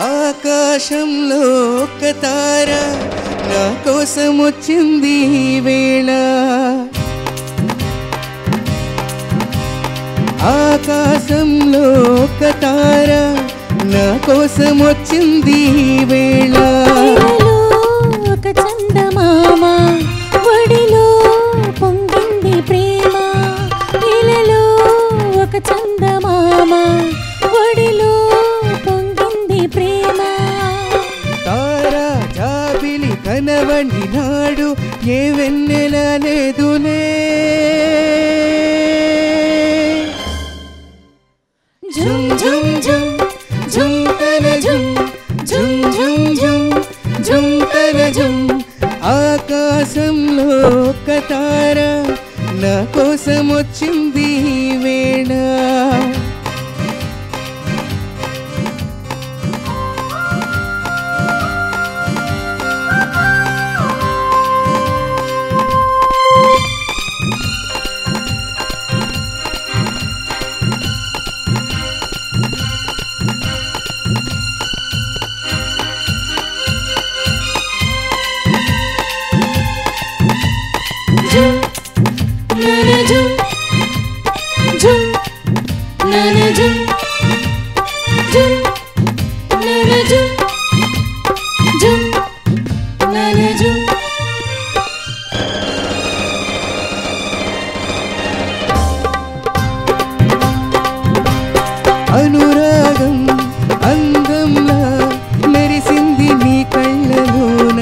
S3: ఆకాశంలో ఒక తార నా కోసం వచ్చింది ఈ వేళ. ఆకాశంలో ఒక తార నా కోసం వచ్చింది ఈ వేళ.
S8: ఒక చందమామ ఒడిలో పొంగింది ప్రేమ. ఇలలో ఒక చందమామ ఒడిలో పొంగింది ప్రేమ.
S3: తారా జాబిలి కనవండి నాడు ఏ వెన్నెల లేదులే. జుమ్ జుమ్ జుమ్ జుమ్ తన జుమ్ జుమ్ జుమ్ జుమ్ జుమ్ తన జుమ్. ఆకాశంలో ఒక తార నా కోసం వచ్చింది ఈ వేళ.
S8: జుమ్ నన జుమ్ జుమ్ నన జుమ్ జుమ్ నన జుమ్
S3: అనురాగం అందంలా మెరిసింది నీ కళ్ళలోన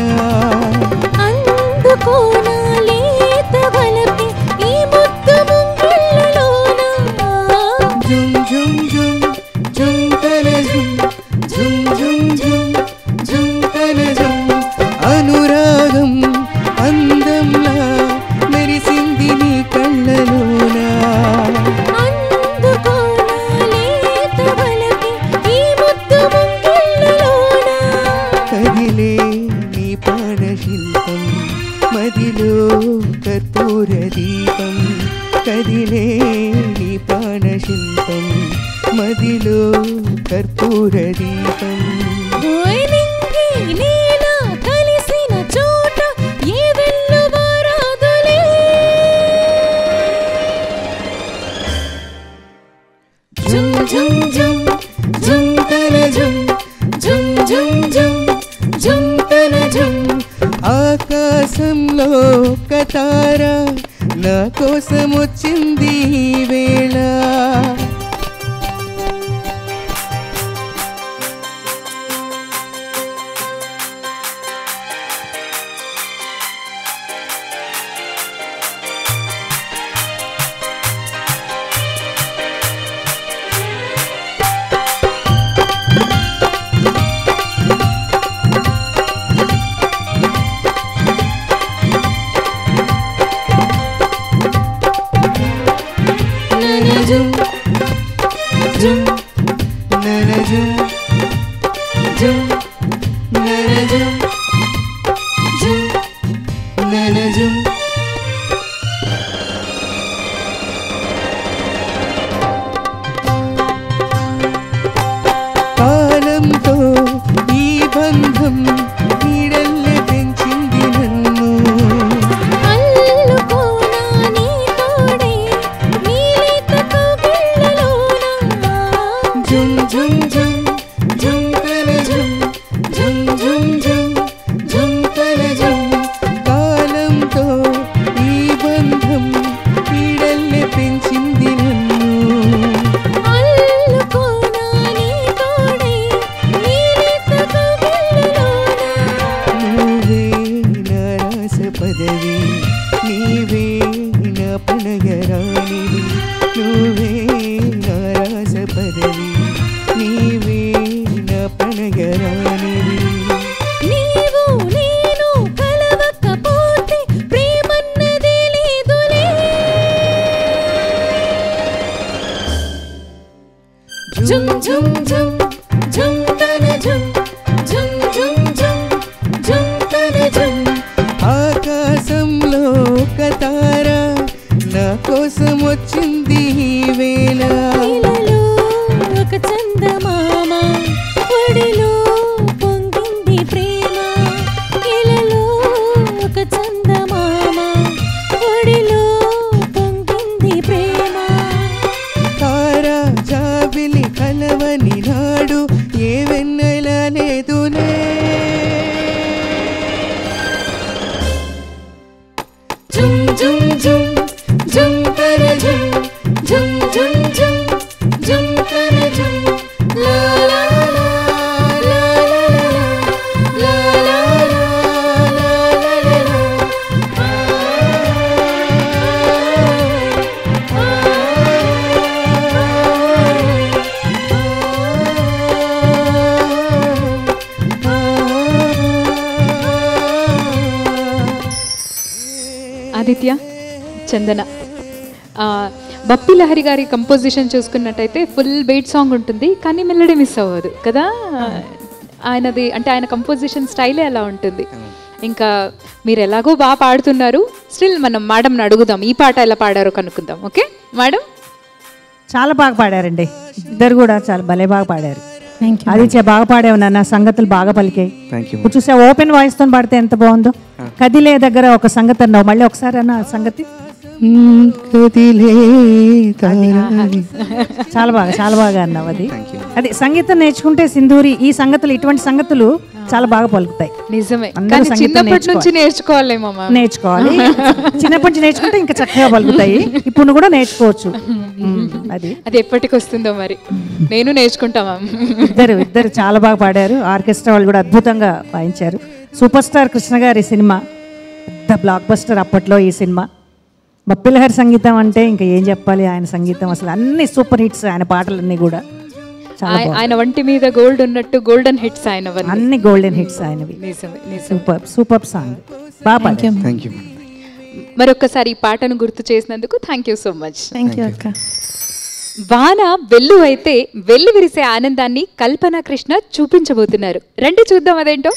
S8: అందుకోనా లేత వలపే ఈ ముద్దు ముంగిళ్ళలోన
S3: జుమ్ జుమ్ జుమ్ జుమ్ తన జుమ్ జుమ్ జుమ్ జుమ్ జుమ్ తన జుమ్ అనురాగం అందంలా మెరిసింది నీ కళ్ళలోన కదిలే నీ ప్రాణశిల్పం మదిలో కర్పూర దీపం కదిలే నీ ప్రాణశిల్పం మదిలో కర్పూర దీపం
S8: కలిసిన చోట ఏ వెల్లువరాదులే జుమ్ జుమ్ జుమ్ జుమ్ తన జుమ్ జుమ్ జుమ్ జుమ్ జుమ్ తన జుమ్
S3: ఆకాశంలో ఒక తార నా కోసం వచ్చింది ఈ వేళ
S8: జుమ్ జుమ్
S3: నన జుమ్
S8: జుమ్ నన జుమ్ జుమ్
S3: నన జుమ్ కాలంతో ఈ బంధం నీడల్లే పెంచింది నన్ను
S8: అల్లుకోనా నీ తోడే నీలేత కౌగిళ్ళలోన
S3: జుమ్ జుమ్ జుమ్ జుమ్ తన జుమ్ జుమ్ జుమ్ జుమ్ జుమ్ తన జుమ్ కాలంతో ఈ బంధం నీడల్లే పెంచింది నన్ను
S8: అల్లుకోనా నీ తోడే నీలేత కౌగిళ్ళలోన
S3: నువ్వే నా రాస పదవి నీవే నా ప్రణయరాణివి నువ్వే నా రాస పదవి నీవే నా ప్రణయరాణివి
S8: నీవు నేను కలవకపోతే ప్రేమన్నదే లేదులే జుమ్ జుమ్ జుమ్ జుమ్ తన జుమ్ జుమ్ జుమ్ జుమ్ జుమ్ తన జుమ్
S3: ఆకాశంలో ఒక తార నా కోసం వచ్చింది ఈ వేళ
S8: ఇలలో ఒక చందమామ ఒడిలో పొంగింది ప్రేమ ఇలలో ఒక చందమామ ఒడిలో పొంగింది ప్రేమ
S3: తార జాబిలి కలవని నాడు ఏ వెన్నెల లేదులే
S8: జుమ్ జుమ్ జుమ్ జుమ్ తన జుమ్ జుమ్ జుమ్ జుమ్ జుమ్ తన జుమ్ లా లా లా లా లా లా లా లా లా
S2: ఆదిత్య, చందన, బప్పి లహరి గారి కంపోజిషన్ చూసుకున్నట్టయితే ఫుల్ బీట్ సాంగ్ ఉంటుంది, కానీ మెల్లడీ మిస్ అవ్వదు కదా. ఆయనది అంటే ఆయన కంపోజిషన్ స్టైలే అలా ఉంటుంది. ఇంకా మీరు ఎలాగో బాగా పాడుతున్నారు, స్టిల్ మనం మేడంని అడుగుదాం ఈ పాట ఎలా పాడారో కనుక్కుందాం. Okay madam?
S4: చాలా బాగా పాడారండి, ఇద్దరు కూడా చాలా భలే బాగా పాడారు. ఆదిత్య బాగా పాడావు నాన్న, సంగతులు బాగా పలికాయి. చూసా ఓపెన్ వాయిస్ తో పాడితే ఎంత బాగుందో. కదిలే దగ్గర ఒక సంగతి అన్నావు, మళ్ళీ ఒకసారి అన్న సంగతి.
S3: కదిలే
S4: చాలా బాగా అన్నావు. అది సంగీతం నేర్చుకుంటే సింధూరి ఈ సంగతులు ఇటువంటి సంగతులు చాలా బాగా పలుకుతాయి.
S2: నిజమే, చిన్నప్పటి నుంచి నేర్చుకోవాలి.
S4: చిన్నప్పటి నుంచి నేర్చుకుంటే ఇంకా చక్కగా పలుకుతాయి. ఇప్పుడు కూడా నేర్చుకోవచ్చు.
S2: అది ఎప్పటికి వస్తుందో మరి, నేను నేర్చుకుంటామా.
S4: ఇద్దరు చాలా బాగా పాడారు. ఆర్కెస్ట్రా వాళ్ళు కూడా అద్భుతంగా వాయించారు. సూపర్ స్టార్ కృష్ణ గారి సినిమా పెద్ద బ్లాక్ బస్టర్ అప్పట్లో. ఈ సినిమా బప్పిలహరి సంగీతం అంటే ఇంకా ఏం చెప్పాలి. ఆయన సంగీతం అసలు అన్ని సూపర్ హిట్స్. ఆయన పాటలన్నీ కూడా
S2: ఆయన వంటి మీద గోల్డ్ ఉన్నట్టు గోల్డెన్ హిట్స్ ఆయన
S4: అన్ని గోల్డెన్ హిట్స్ ఆయనవి. Super song. బాగా
S2: మరొకసారి ఈ పాటను గుర్తు చేసినందుకు thank you so much.
S5: Thank you అక్క.
S2: వాన వెల్లు అయితే వెల్లు విరిసే ఆనందాన్ని కల్పన కృష్ణ చూపించబోతున్నారు. రండి చూద్దాం అదేంటో.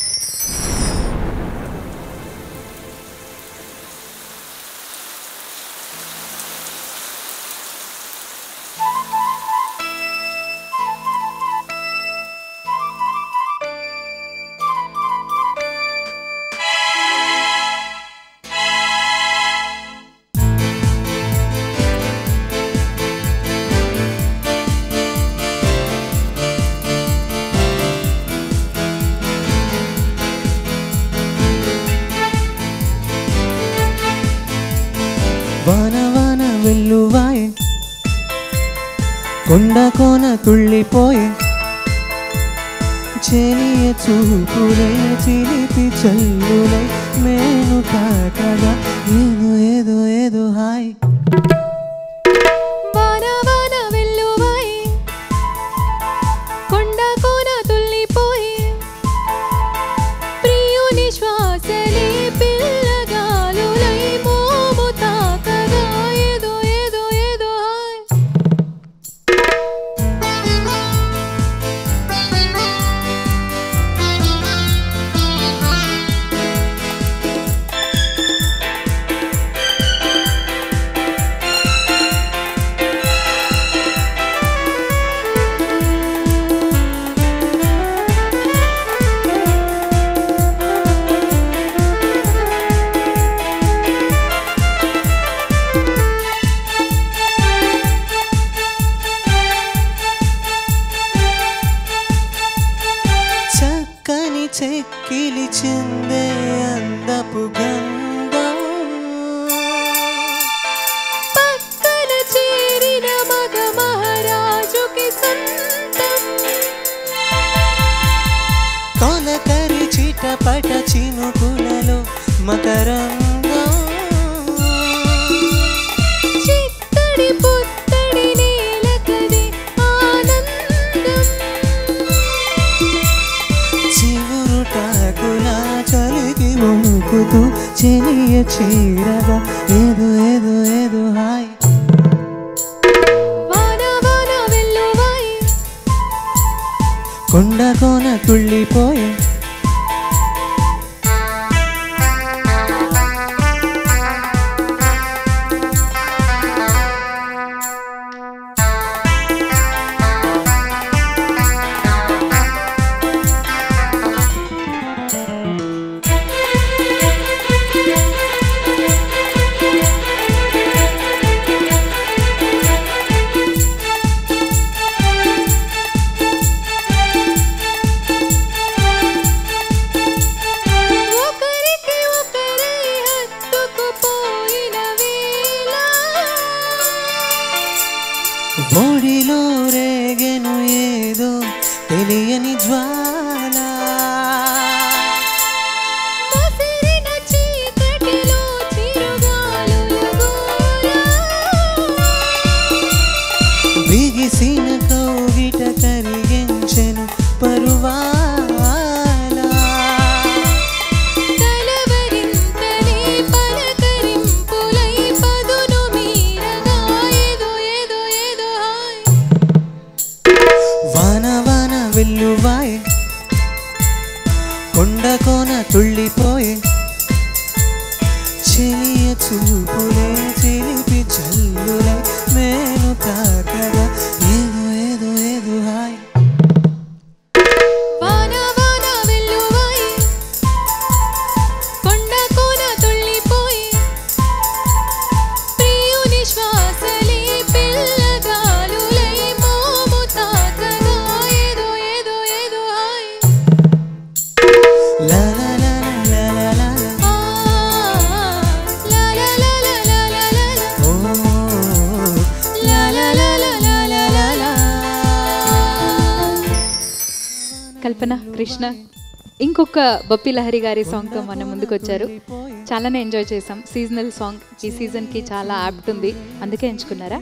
S3: వాన వాన వెల్లువాయే కొండ కోన తుళ్ళిపోయే చెలియ చూపులై చిలిపి చల్లులై మేను తాకగా ఏదో ఏదో ఏదో హాయ్. చెక్కిలి చిందే అందపు గంధం
S8: పక్కన చేరిన మగ మహారాజుకి సొంతం
S3: తొలకరి చిటపట చినుకులలో మకరంగం
S8: చిత్తడి పుత్తడి నేలకది ఆనందం
S3: చివురుటాకులా చలికి వణుకుతూ చెలియ చీరగా ఏదో ఏదో ఏదో హాయ్.
S8: వాన వాన వెల్లువాయి
S3: కొండ కోన తుళ్ళిపోయే ఒడిలో రేగెను ఏదో తెలియని జ్వాల
S8: ముసిరిన చీకటిలో చిరుగాలుల గోల
S3: బిగిసిన కౌగిట కరిగించెను పరువాల
S8: కలవరింతలే పలకరింపులై పదును మీరగా ఏదో ఏదో ఏదో హాయ్.
S3: వాన వాన వెల్లువాయే కొండ కోన తుళ్ళిపోయే చెలియ చూపులే చిలిపి చల్లులై మేను తాకగా ఏదో ఏదో ఏదో హాయ్.
S8: వాన వాన వెల్లువాయి కొండ కోన తుళ్ళిపోయి
S2: కల్పన, కృష్ణ, ఇంకొక బప్పి లహరి గారి సాంగ్తో మన ముందుకు వచ్చారు. చాలానే ఎంజాయ్ చేసాం. సీజనల్ సాంగ్ ఈ సీజన్కి చాలా యాప్ట్ ఉంది, అందుకే ఎంచుకున్నారా?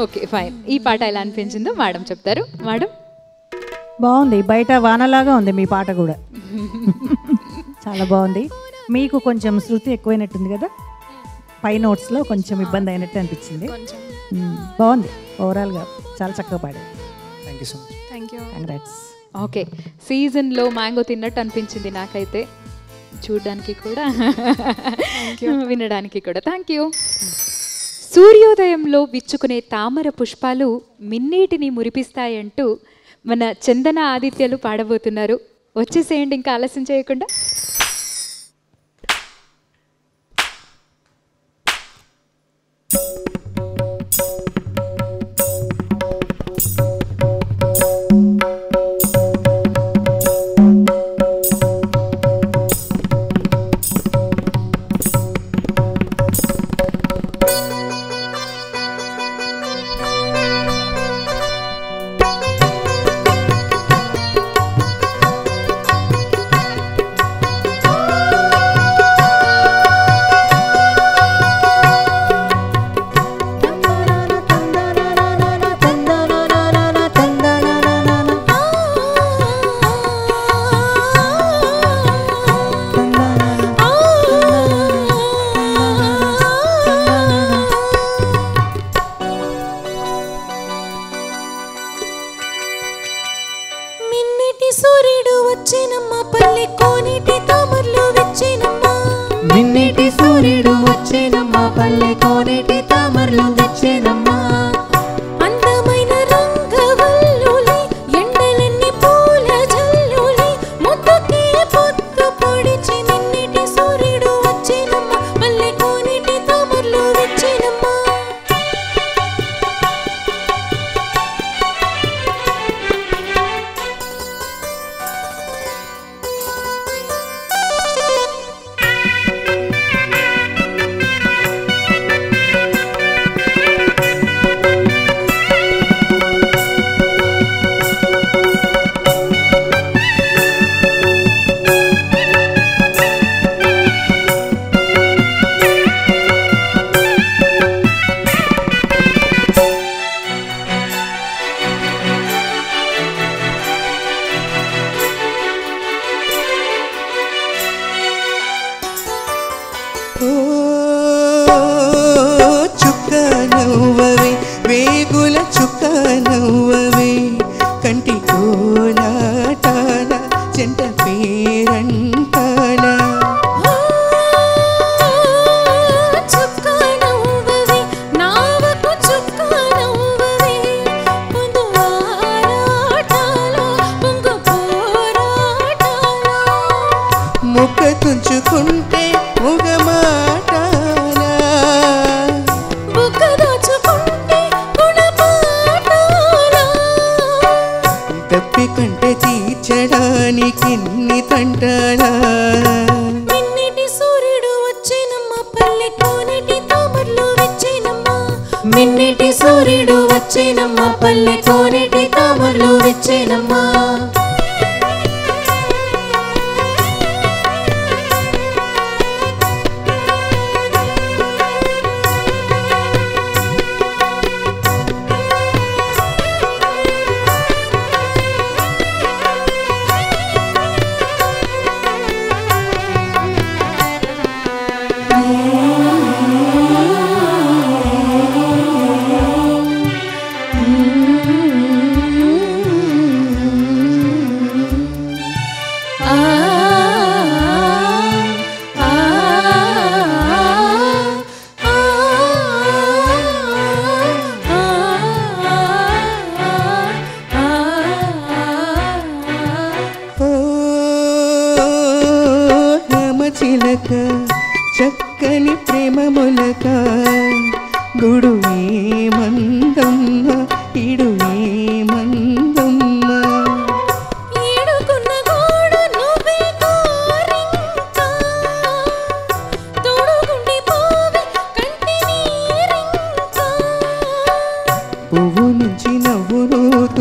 S2: Okay fine. ఈ పాట ఎలా అనిపించిందో మేడం చెప్తారు. మేడం
S4: బాగుంది, బయట వానలాగా ఉంది మీ పాట కూడా. చాలా బాగుంది. మీకు కొంచెం శృతి ఎక్కువైనట్టుంది కదా, పై నోట్స్లో కొంచెం ఇబ్బంది అయినట్టు అనిపించింది. బాగుంది, ఓవరాల్గా చాలా చక్కగా పాడారు.
S6: Thank you so much.
S7: Thank you.
S4: Congrats.
S2: Okay, సీజన్లో మ్యాంగో తిన్నట్టు అనిపించింది నాకైతే, చూడడానికి కూడా వినడానికి కూడా. Thank you. సూర్యోదయంలో విచ్చుకునే తామర పుష్పాలు మిన్నీటిని మురిపిస్తాయంటూ మన చందన ఆదిత్యలు పాడబోతున్నారు. వచ్చేసేయండి ఇంకా ఆలస్యం చేయకుండా.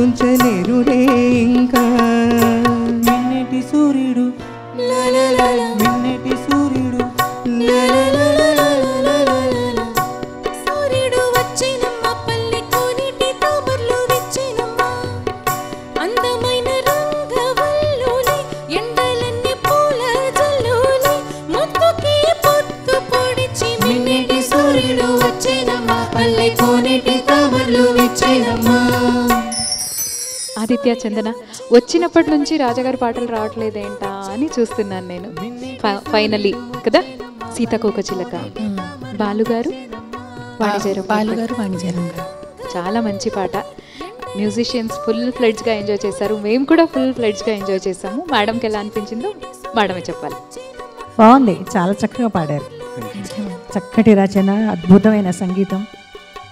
S3: ఉంచలేరులే ఇంకా. మిన్నటి సూర్యుడు మిన్నటి సూర్యుడు
S8: సూర్యుడు వచ్చినమ్మ పల్లె కోనేటి తామరలు విచ్చినమ్మ అందమైన రంగవల్లుని ఎండలన్నీ పూల జల్లుని ముక్కుకి పొత్తు పొడిచి మిన్నటి సూర్యుడు వచ్చినమ్మ పల్లె కోనేటి తామరలు విచ్చినమ్మ.
S2: ఆదిత్య చందన వచ్చినప్పటి నుంచి రాజాగారి పాటలు రావట్లేదేంటా అని చూస్తున్నాను నేను. ఫైనలీ కదా సీతాకోక చిలక. బాలుగారు
S5: వాణిజ్యరం గారు
S2: చాలా మంచి పాట. మ్యూజిషియన్స్ ఫుల్ ఫ్లెడ్జ్గా ఎంజాయ్ చేశారు, మేము కూడా ఫుల్ ఫ్లెడ్జ్గా ఎంజాయ్ చేసాము. మేడంకి ఎలా అనిపించిందో మేడమే చెప్పాలి.
S4: బాగుంది, చాలా చక్కగా పాడారు. చక్కటి రచన, అద్భుతమైన సంగీతం,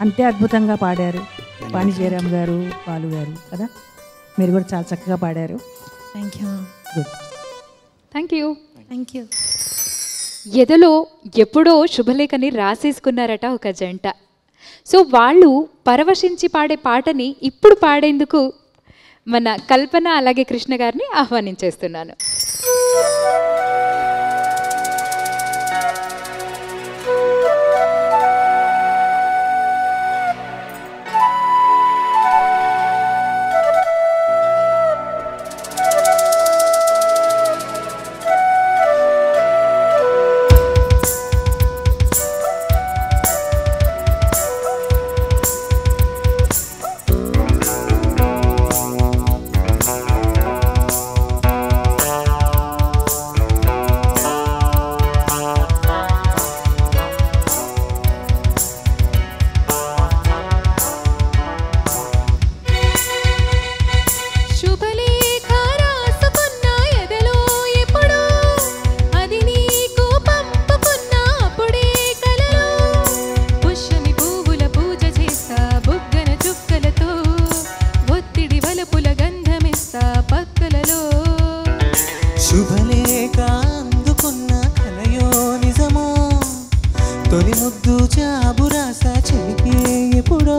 S4: అంతే అద్భుతంగా పాడారు. వాణిజ్యరామ్ గారు, బాలు గారు కదా, మీరు కూడా చాలా చక్కగా పాడారు.
S5: Thank you.
S4: Good,
S2: thank you.
S5: Thank you.
S2: ఎదలో ఎప్పుడో శుభలేఖని రాసేసుకున్నారట ఒక జంట. సో వాళ్ళు పరవశించి పాడే పాటని ఇప్పుడు పాడేందుకు మన కల్పన అలాగే కృష్ణ గారిని ఆహ్వానించేస్తున్నాను.
S3: శుభలేఖ అందుకున్న కలయో నిజమో, తొలి ముద్దు చాబురాస చెలికే ఎప్పుడో,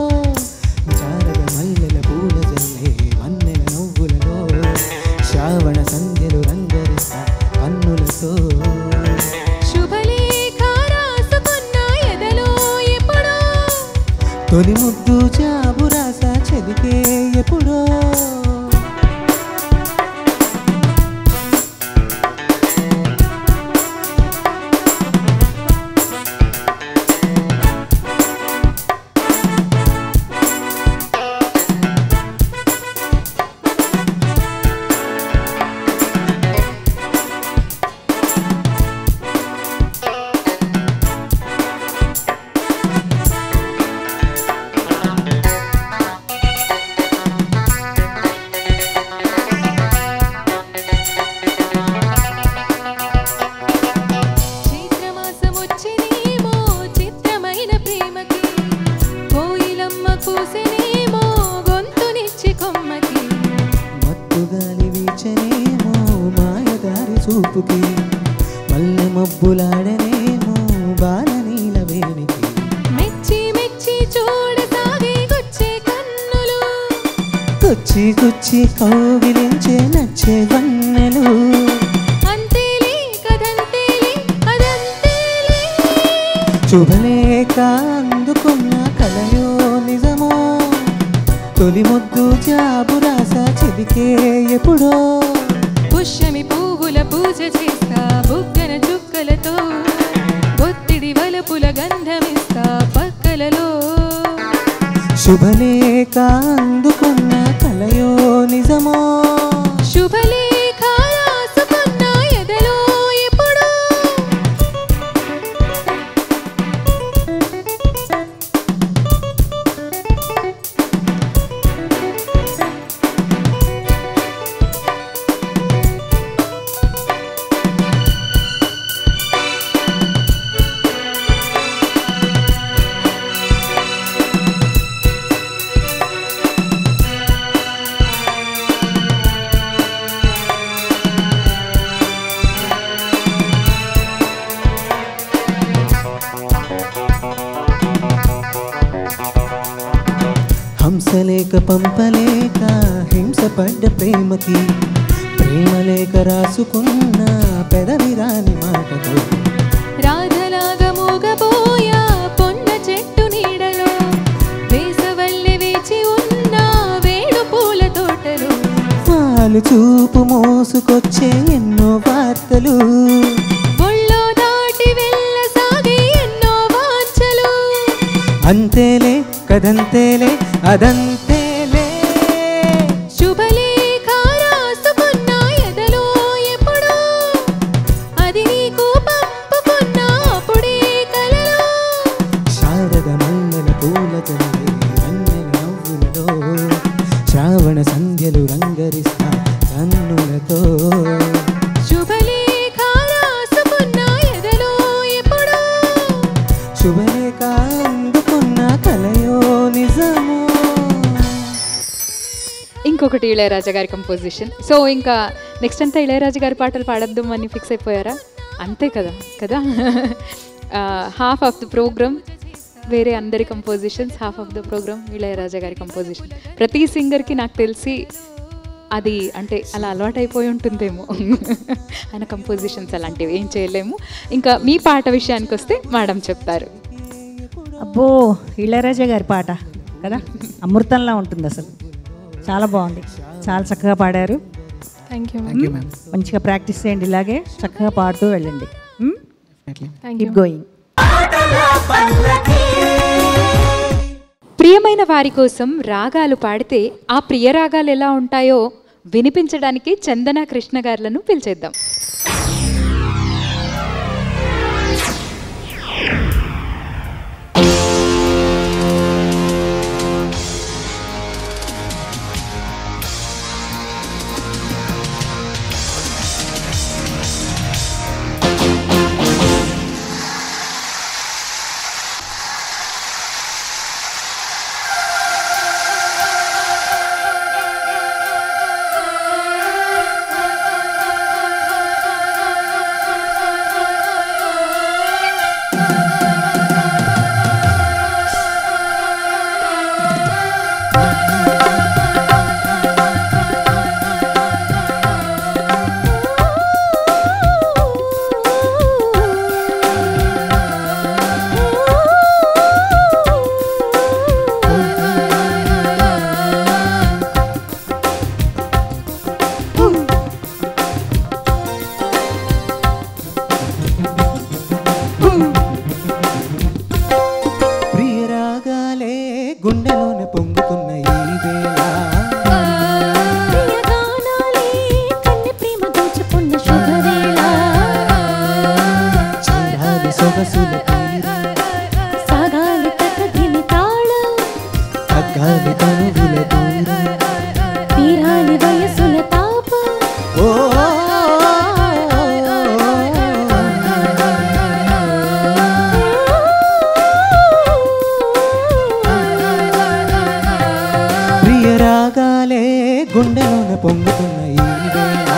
S3: చారద మల్లెల పూల జల్లే వన్నెల నవ్వులలో, శ్రావణ సంధ్యలు రంగరిస్తా కన్నులతో.
S8: శుభలేఖ రాసుకున్న ఎదలో ఎప్పుడో,
S3: తొలి ముద్దు చాబురాస చెలికే ఎప్పుడో. చూపుకి మల్లె మబ్బులాడనేమో బాలనీల వేనికి,
S8: మెచ్చి మెచ్చి చూడసాగే గుచ్చే కన్నులు,
S3: గుచ్చి గుచ్చి కౌగిలించే నచ్చే వన్నెలు.
S8: అంతేలే కదంతేలే అదంతేలే.
S3: శుభలేఖ అందుకున్న కలయో నిజమో, తొలి ముద్దు జాబురాస చెదికే ఎప్పుడో.
S8: పుష్యమి పువ్వుల పూజ చేస్తా బుగ్గన చుక్కలతో, ఒత్తిడి వలపుల గంధమిస్తా పక్కలలో.
S3: శుభలేఖ అందుకున్న కలయో నిజమో,
S8: శుభలేఖ రాసుకున్న ఎదలో ఎప్పుడో.
S6: హంసలేక పంపలేక హింసపడ్డ ప్రేమకి ప్రేమ లేక రాసుకున్న పెదవి రాని మాటతో
S7: రాధలాగా మూగబోయా పొన్న చెట్టు నీడలో వేసవల్లి వేచి ఉన్న వేడు పూల తోటలు
S6: వాళ్ళు చూపు మోసుకొచ్చే ఎన్నో వార్తలు
S7: ఒళ్ళో దాటి వెళ్ళసాగే ఎన్నో వాంఛలు
S6: అంతేలే కదంతేలే అదంతేలే
S7: శుభలేఖ రాసుకున్న ఎదలో ఎప్పుడో అది నీకు పంపుకున్న అప్పుడే కలలో
S6: శారద మల్లెల పూల జల్లి రంగుల నవ్వులలో శ్రావణ సంధ్యలు రంగరిస్తా కన్నులతో
S7: శుభలేఖ రాసుకున్న ఎదలో ఎప్పుడో
S6: శుభలేఖ అందుకున్న కలయో నిజమో.
S2: ఇంకొకటి ఇళయరాజా గారి కంపోజిషన్. సో ఇంకా నెక్స్ట్ అంతా ఇళయరాజా గారి పాటలు పాడద్దాం అని ఫిక్స్ అయిపోయారా? అంతే కదా కదా. హాఫ్ ఆఫ్ ద ప్రోగ్రామ్ వేరే అందరి compositions, half of the programme Ilaiyaraaja గారి కంపోజిషన్. ప్రతి సింగర్కి నాకు తెలిసి అది అంటే అలా అలవాటు అయిపోయి ఉంటుందేమో. ఆయన కంపోజిషన్స్ అలాంటివి ఏం చేయలేము. ఇంకా మీ పాట విషయానికి వస్తే మేడం చెప్తారు.
S4: అబ్బో, ఇళయరాజా గారి పాట కదా, అమృతంలా ఉంటుంది అసలు. చాలా బాగుంది, చాలా చక్కగా పాడారు.
S7: థ్యాంక్ యూ
S4: మంచిగా ప్రాక్టీస్ చేయండి, ఇలాగే చక్కగా పాడుతూ వెళ్ళండి. Keep going.
S2: ప్రియమైన వారి కోసం రాగాలు పాడితే ఆ ప్రియ రాగాలు ఎలా ఉంటాయో వినిపించడానికి చందన కృష్ణ గారులను పిలిచేద్దాం.
S6: గుండెలోన పొంగుతున్న ఈ వేళ చంద్రాది సొగసుల
S8: సాగాలి తగ్గని తాళం
S6: తగ్గాలి తనువుల దూరం
S8: తీరాలి వయసుల తాపం
S6: ఓ రాగాలే గుండెలోన పొంగుతున్న ఈ వేళ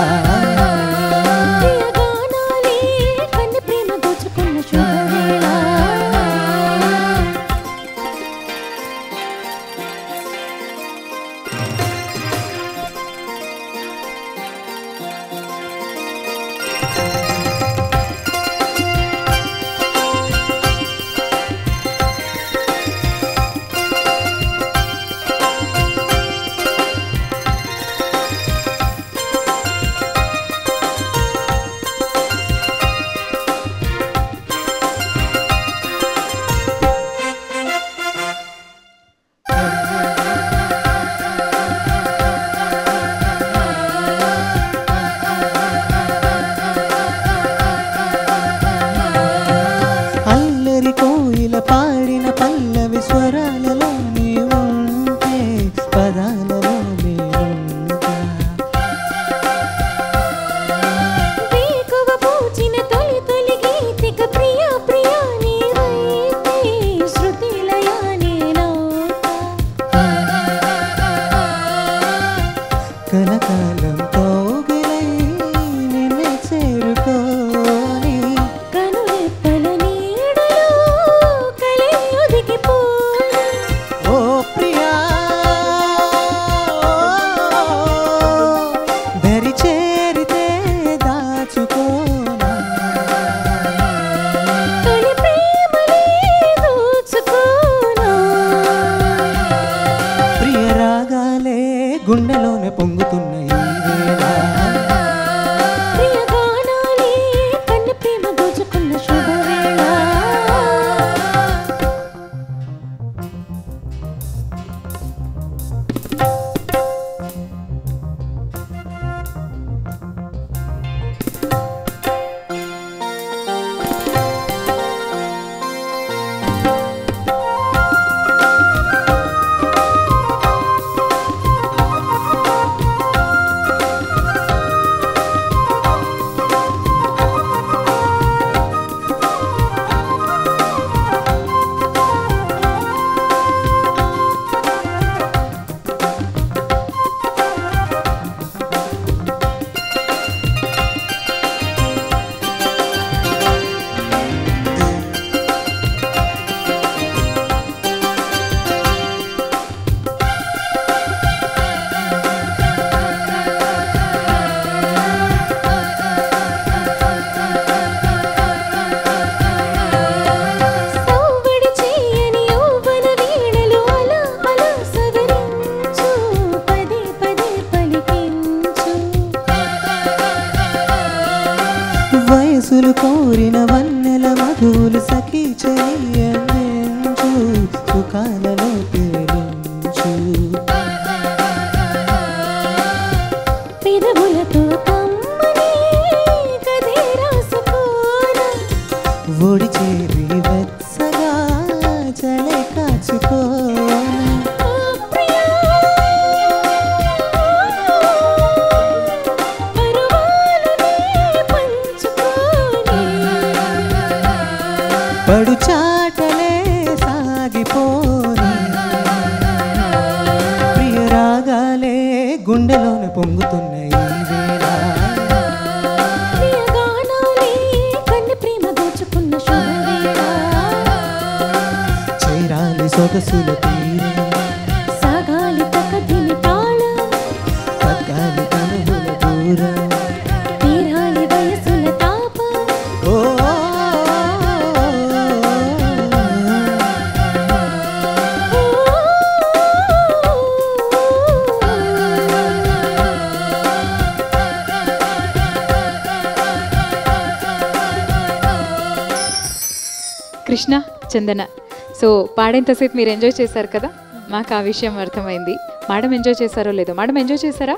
S8: కన్ని ప్రేమ దోచుకున్న శుభవేళ
S6: గుండెలోనే పొంగుతున్న ఈ వేళ
S3: ప్రియగానాలే కన్ను ప్రేమ దోచుకున్న శుభవేళ
S6: వయసులు కోరిన వన్నెల మధువులు సఖీ చెయ్యంచు సుఖాలలో తేలించు
S3: పెదవులతో కమ్మని కథే రాసుకోన
S6: ఒడి చేరి వెచ్చగా చలే కాచుకోన పడు చాటలే సాగిపోని ప్రియ రాగాలే గుండెలోన పొంగుతున్న ఈ వేళ
S3: ప్రియగానాలే కన్ను ప్రేమ దోచుకున్న శుభవేళ
S6: చేరాలి సొగసుల తీరం
S3: సాగాలి తకదిమి తాళం
S6: తగ్గాలి కనుగుల దూరం
S3: తీరాలి వయసుల తాపం
S6: ఓ
S2: కృష్ణ, చందన, సో పాడేంతసేపు మీరు ఎంజాయ్ చేశారు కదా, మాకు ఆ విషయం అర్థమైంది. మేడం ఎంజాయ్ చేశారో లేదో. మేడం ఎంజాయ్ చేశారా?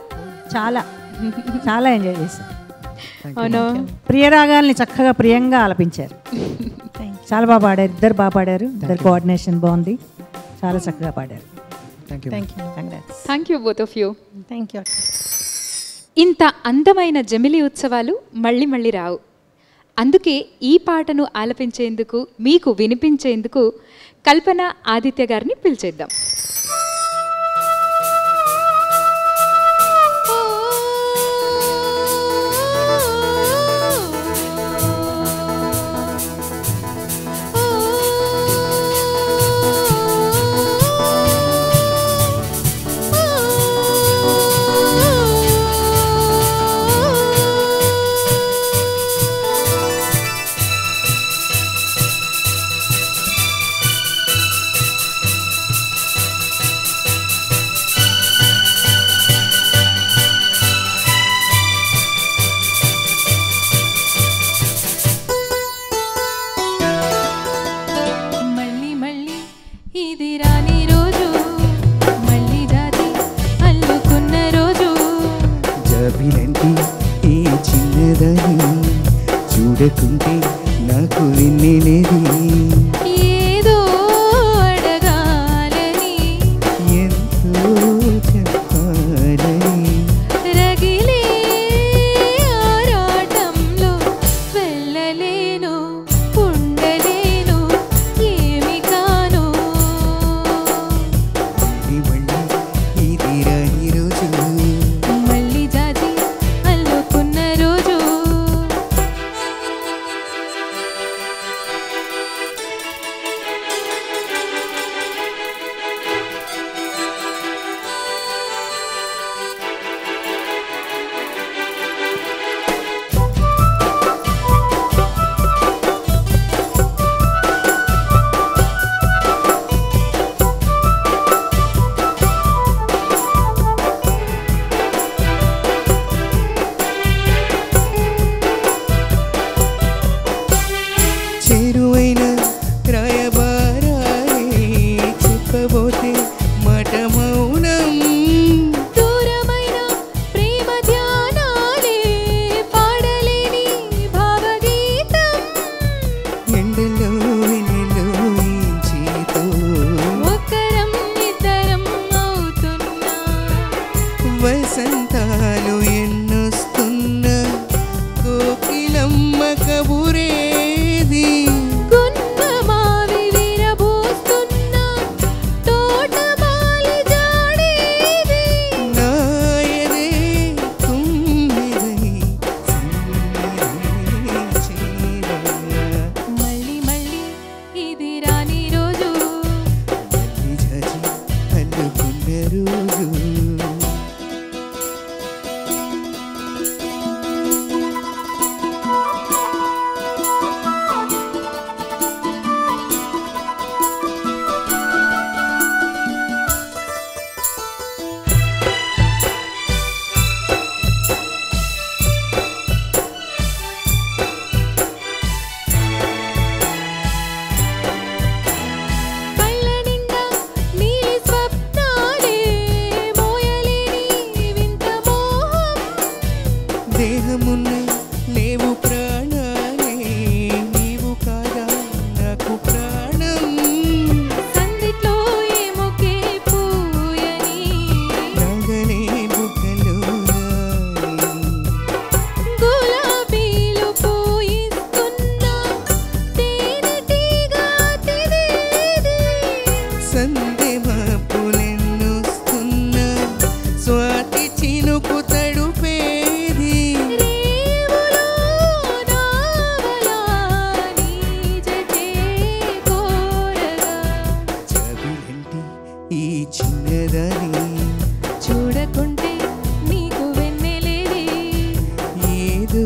S4: చాలా చాలా ఎంజాయ్ చేశారు.
S2: అవును,
S4: ప్రియరాగాల్ని చక్కగా ప్రియంగా ఆలపించారు. చాలా బాగా పాడారు, ఇద్దరు బాగా పాడారు, ఇద్దరు కోఆర్డినేషన్ బాగుంది, చాలా చక్కగా పాడారు.
S2: Thank you both of you.
S5: Thank you.
S2: ఇంత అందమైన జమిలి ఉత్సవాలు మళ్ళీ మళ్ళీ రావు. అందుకే ఈ పాటను ఆలపించేందుకు, మీకు వినిపించేందుకు కల్పన, ఆదిత్య గారిని పిలిచేద్దాం.
S3: ఉన్నదని
S7: చూడకుంటే నీకు వెన్నెలేది
S3: ఏదో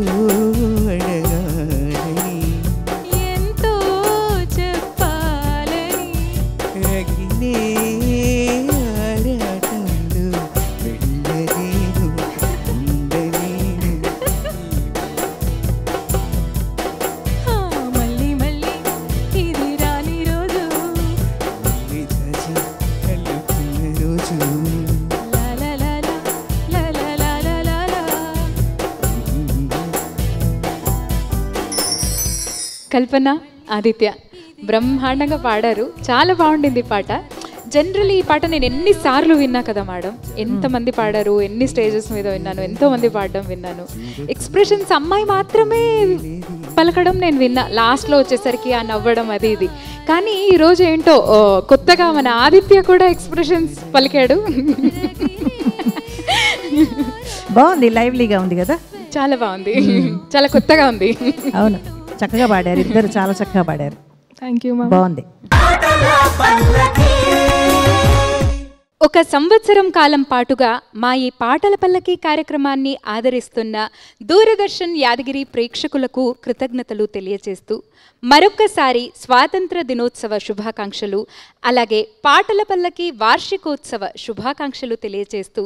S3: అడగాలని
S7: ఎంతో చెప్పాలని
S3: అగినే ఆరాటంలో వెళ్ళలేను ఉండలేను
S7: మళ్ళీ మళ్ళీ ఇది రాని రోజు
S3: మళ్ళీ దాచి కలుపుకున్న రోజు
S7: లా లా లా లా లా లా లా లా లా. కల్పన, ఆదిత్య బ్రహ్మాండంగా పాడారు. చాలా బాగుండింది ఈ పాట. జనరల్లీ ఈ పాట నేను ఎన్నిసార్లు విన్నా కదా మేడం. ఎంతమంది పాడారు, ఎన్ని స్టేజెస్ మీద విన్నాను, ఎంతోమంది పాడడం విన్నాను. ఎక్స్ప్రెషన్స్ అమ్మాయి మాత్రమే పలకడం నేను విన్నా, లాస్ట్లో వచ్చేసరికి ఆ నవ్వడం అది ఇది. కానీ ఈరోజు ఏంటో కొత్తగా మన ఆదిత్య కూడా ఎక్స్ప్రెషన్స్ పలికాడు.
S4: బాగుంది, లైవ్లీగా ఉంది కదా.
S7: చాలా బాగుంది, చాలా కొత్తగా ఉంది.
S4: అవును, చక్కగా పాడారు ఇద్దరు, చాలా చక్కగా పాడారు.
S7: Thank you ma'am.
S4: బాగుంది.
S2: ఒక సంవత్సరం కాలం పాటుగా మా ఈ పాటల పల్లకి కార్యక్రమాన్ని ఆదరిస్తున్న దూరదర్శన్ యాదగిరి ప్రేక్షకులకు కృతజ్ఞతలు తెలియజేస్తూ మరొక్కసారి స్వాతంత్ర దినోత్సవ శుభాకాంక్షలు, అలాగే పాటల పల్లకి వార్షికోత్సవ శుభాకాంక్షలు తెలియజేస్తూ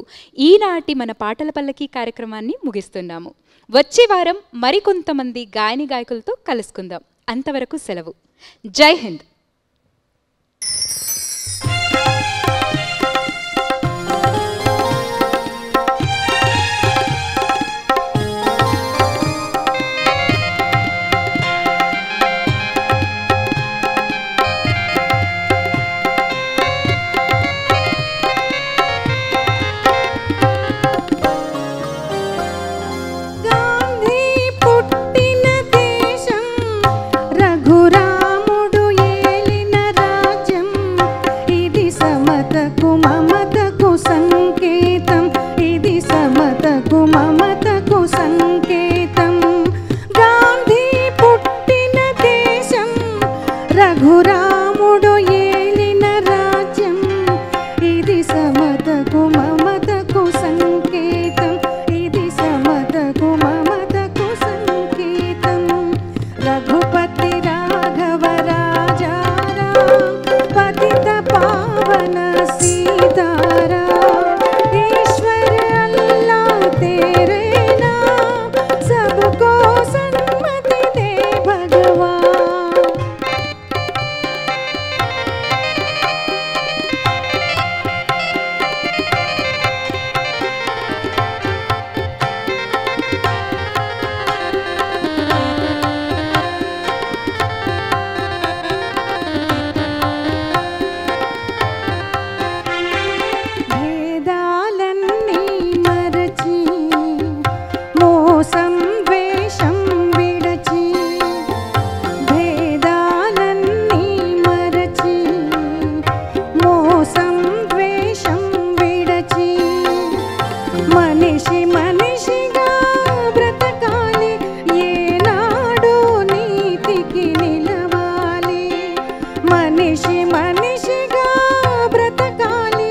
S2: ఈనాటి మన పాటల పల్లకి కార్యక్రమాన్ని ముగిస్తున్నాము. వచ్చే వారం మరికొంతమంది గాయని గాయకులతో కలుసుకుందాం. అంతవరకు సెలవు. జై హింద్.
S8: గాంధీ పుట్టిన దేశం, రఘురాముడు ఏలిన రాజ్యం, ఇది సమతకు మమతకు సంకేతం, ఇది సమతకు మమతకు సంకేతం. గాంధీ పుట్టిన దేశం, రఘురాముడు ఏలిన రాజ్యం, ఇది సమతకు మమతకు సంకేతం, ఇది సమతకు మమతకు సంకేతం. రఘుపతి రాఘవ రాజారాం, పతిత పావన సీతారాం, ఈశ్వర అల్లా तेरे नाम, सबको सन्मति दे भगवान. భేదాలన్నీ మరచి, మోసం ద్వేషం విడచి, భేదాలన్నీ మరచి, మోసం ద్వేషం విడచి, మనిషి మనిషిగా బ్రతకాలి, ఏనాడు నీతికి నిలవాలి. మనిషి మనిషిగా బ్రతకాలి,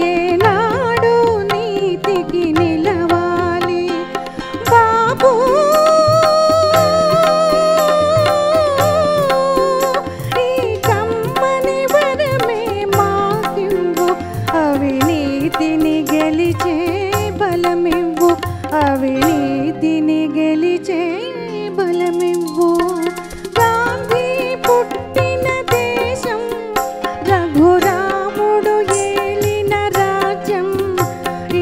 S8: ఏనాడు నీతికి నిలవాలి. బాబు ఈ కమ్మని వరమే మాకివ్వు, అవినీతిని గెలిచే బలమివ్వు, అవినీతిని గెలిచే బలమివ్వు. గాంధీ పుట్టిన దేశం, రఘురాముడు ఏలిన రాజ్యం,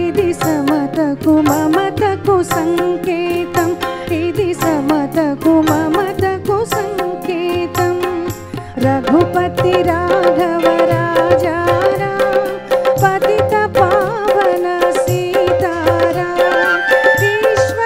S8: ఇది సమతకు మమతకు సంకేతం, ఇది సమతకు మమతకు సంకేతం. రఘుపతి రాఘవ రాజారాం, పతిత పావన సీతారాం, ఈశ్వర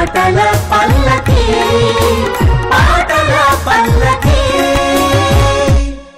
S3: పాటల పల్లకి